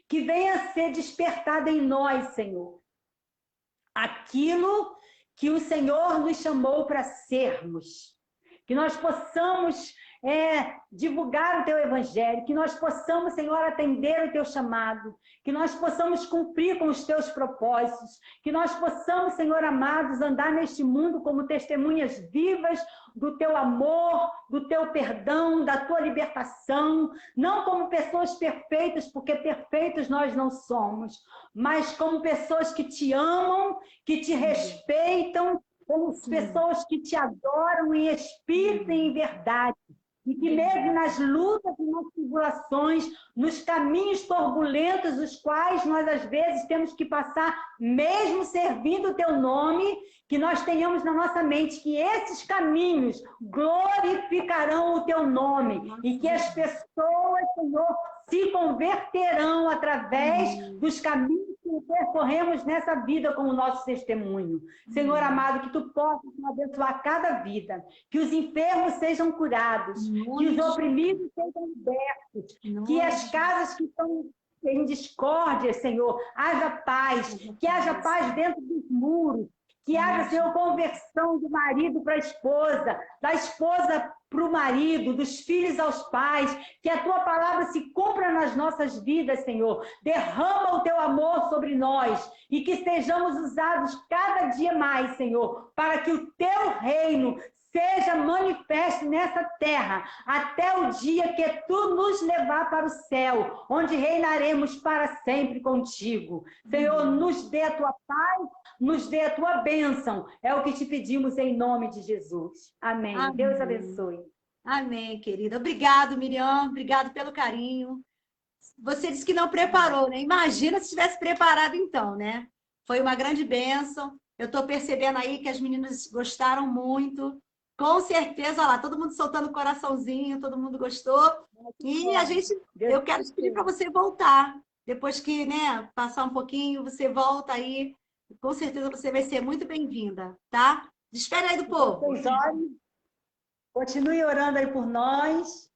[SPEAKER 2] Que venha a ser despertado em nós, Senhor, aquilo que o Senhor nos chamou para sermos. Que nós possamos divulgar o teu evangelho, que nós possamos, Senhor, atender o teu chamado, que nós possamos cumprir com os teus propósitos, que nós possamos, Senhor amados, andar neste mundo como testemunhas vivas do teu amor, do teu perdão, da tua libertação, não como pessoas perfeitas, porque perfeitos nós não somos, mas como pessoas que te amam, que te respeitam, como pessoas que te adoram em espírito e em verdade. E que mesmo nas lutas e nas tribulações, nos caminhos turbulentos, os quais nós às vezes temos que passar, mesmo servindo o teu nome, que nós tenhamos na nossa mente que esses caminhos glorificarão o teu nome e que as pessoas, Senhor, se converterão através dos caminhos que percorremos nessa vida com o nosso testemunho. Senhor amado, que tu possas abençoar cada vida, que os enfermos sejam curados, que os oprimidos sejam libertos, que as casas que estão em discórdia, Senhor, haja paz, que haja paz dentro dos muros, que haja, Senhor, conversão do marido para a esposa, da esposa para o marido, dos filhos aos pais, que a tua palavra se cumpra nas nossas vidas, Senhor. Derrama o teu amor sobre nós e que sejamos usados cada dia mais, Senhor, para que o teu reino seja manifesto nessa terra, até o dia que tu nos levar para o céu, onde reinaremos para sempre contigo. Senhor, nos dê a tua paz, nos dê a tua bênção. É o que te pedimos em nome de Jesus. Amém.
[SPEAKER 4] Amém.
[SPEAKER 2] Deus abençoe.
[SPEAKER 4] Amém, querida. Obrigado, Miriam. Obrigado pelo carinho. Você disse que não preparou, né? Imagina se tivesse preparado então, né? Foi uma grande bênção. Eu estou percebendo aí que as meninas gostaram muito. Com certeza, olha lá, todo mundo soltando coraçãozinho, todo mundo gostou. E eu quero te pedir para você voltar. Depois que, né, passar um pouquinho, você volta aí. Com certeza você vai ser muito bem-vinda, tá? Espere aí do povo.
[SPEAKER 2] Vocês orem. Continue orando aí por nós.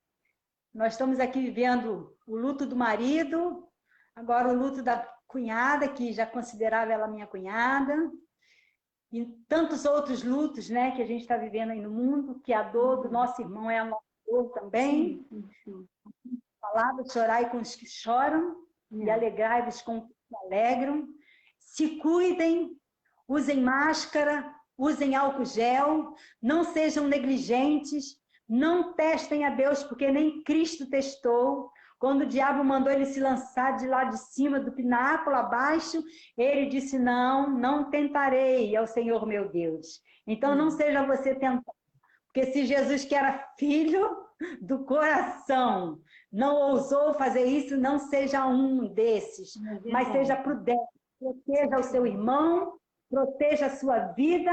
[SPEAKER 2] Nós estamos aqui vivendo o luto do marido, agora o luto da cunhada, que já considerava ela minha cunhada. E tantos outros lutos, né, que a gente está vivendo aí no mundo, que a dor do nosso irmão é a nossa dor também. Palavra, chorai com os que choram e alegrai-vos com os que se alegram. Se cuidem, usem máscara, usem álcool gel, não sejam negligentes, não testem a Deus, porque nem Cristo testou. Quando o diabo mandou ele se lançar de lá de cima do pináculo abaixo, ele disse, não tentarei ao Senhor meu Deus. Então não seja você tentado, porque se Jesus, que era filho do coração, não ousou fazer isso, não seja um desses, mas seja prudente. Proteja o seu irmão, proteja a sua vida,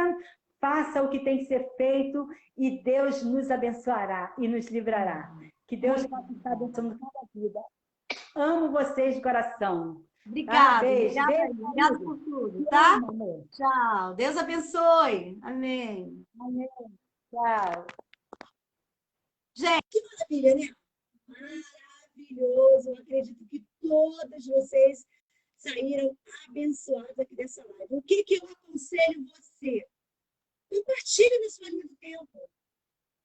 [SPEAKER 2] faça o que tem que ser feito e Deus nos abençoará e nos livrará. Que Deus possa estar abençoando cada vida. Amo vocês de coração.
[SPEAKER 4] Obrigada,
[SPEAKER 2] Beijo,
[SPEAKER 4] obrigada por tudo, tá? Tchau. Deus abençoe. Amém.
[SPEAKER 2] Amém. Tchau.
[SPEAKER 4] Gente,
[SPEAKER 1] Que maravilha, né? Maravilhoso. Eu acredito que todos vocês saíram abençoados aqui dessa live. O que eu aconselho você? Compartilhe na sua linha do tempo.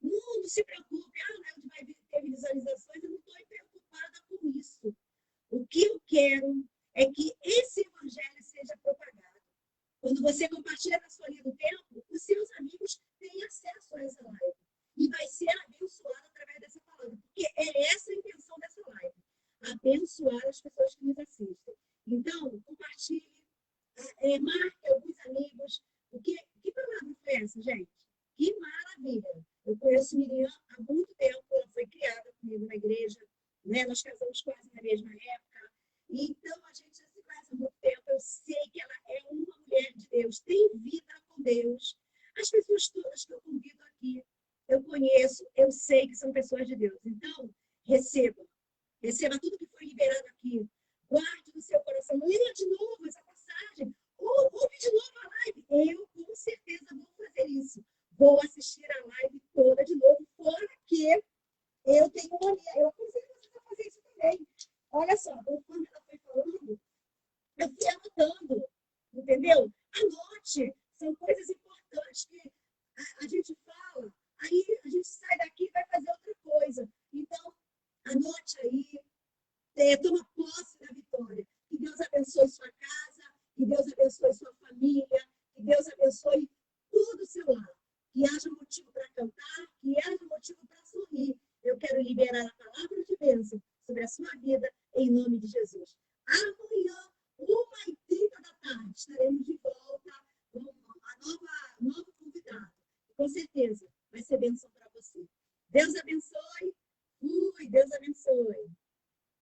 [SPEAKER 1] Não se preocupe. Não vai ter visualizações. Eu não estou preocupada com isso. O que eu quero é que esse evangelho seja propagado. Quando você compartilha na sua linha do tempo, os seus amigos têm acesso a essa live. E vai ser abençoado através dessa palavra. Porque é essa a intenção dessa live. Abençoar as pessoas que nos assistem. Então, compartilhe, marque alguns amigos. Que palavra foi essa, gente? Que maravilha! Eu conheço Miriam há muito tempo, ela foi criada comigo na igreja, né? Nós casamos quase na mesma época. Então, a gente já se conhece há muito tempo. Eu sei que ela é uma mulher de Deus, tem vida com Deus. As pessoas todas que eu convido aqui, eu conheço, eu sei que são pessoas de Deus. Então, receba tudo que foi liberado aqui. Guarde no seu coração. Leia de novo essa passagem. Ouve de novo a live. Eu, com certeza, vou fazer isso. Vou assistir a live toda de novo, fora que eu tenho mania. Eu aconselho você a fazer isso também. Olha só, conforme ela foi falando, eu fui anotando, entendeu? Anote. São coisas importantes que a gente fala, aí a gente sai daqui e vai fazer outra coisa. Então, anote aí, toma posse da vitória. Que Deus abençoe sua casa, que Deus abençoe sua família, que Deus abençoe tudo o seu lar. Que haja motivo para cantar, que haja motivo para sorrir. Eu quero liberar a palavra de bênção sobre a sua vida, em nome de Jesus. Amanhã, 1h30 da tarde, estaremos de volta com a nova convidada. Com certeza, vai ser bênção para você. Deus abençoe. Deus abençoe.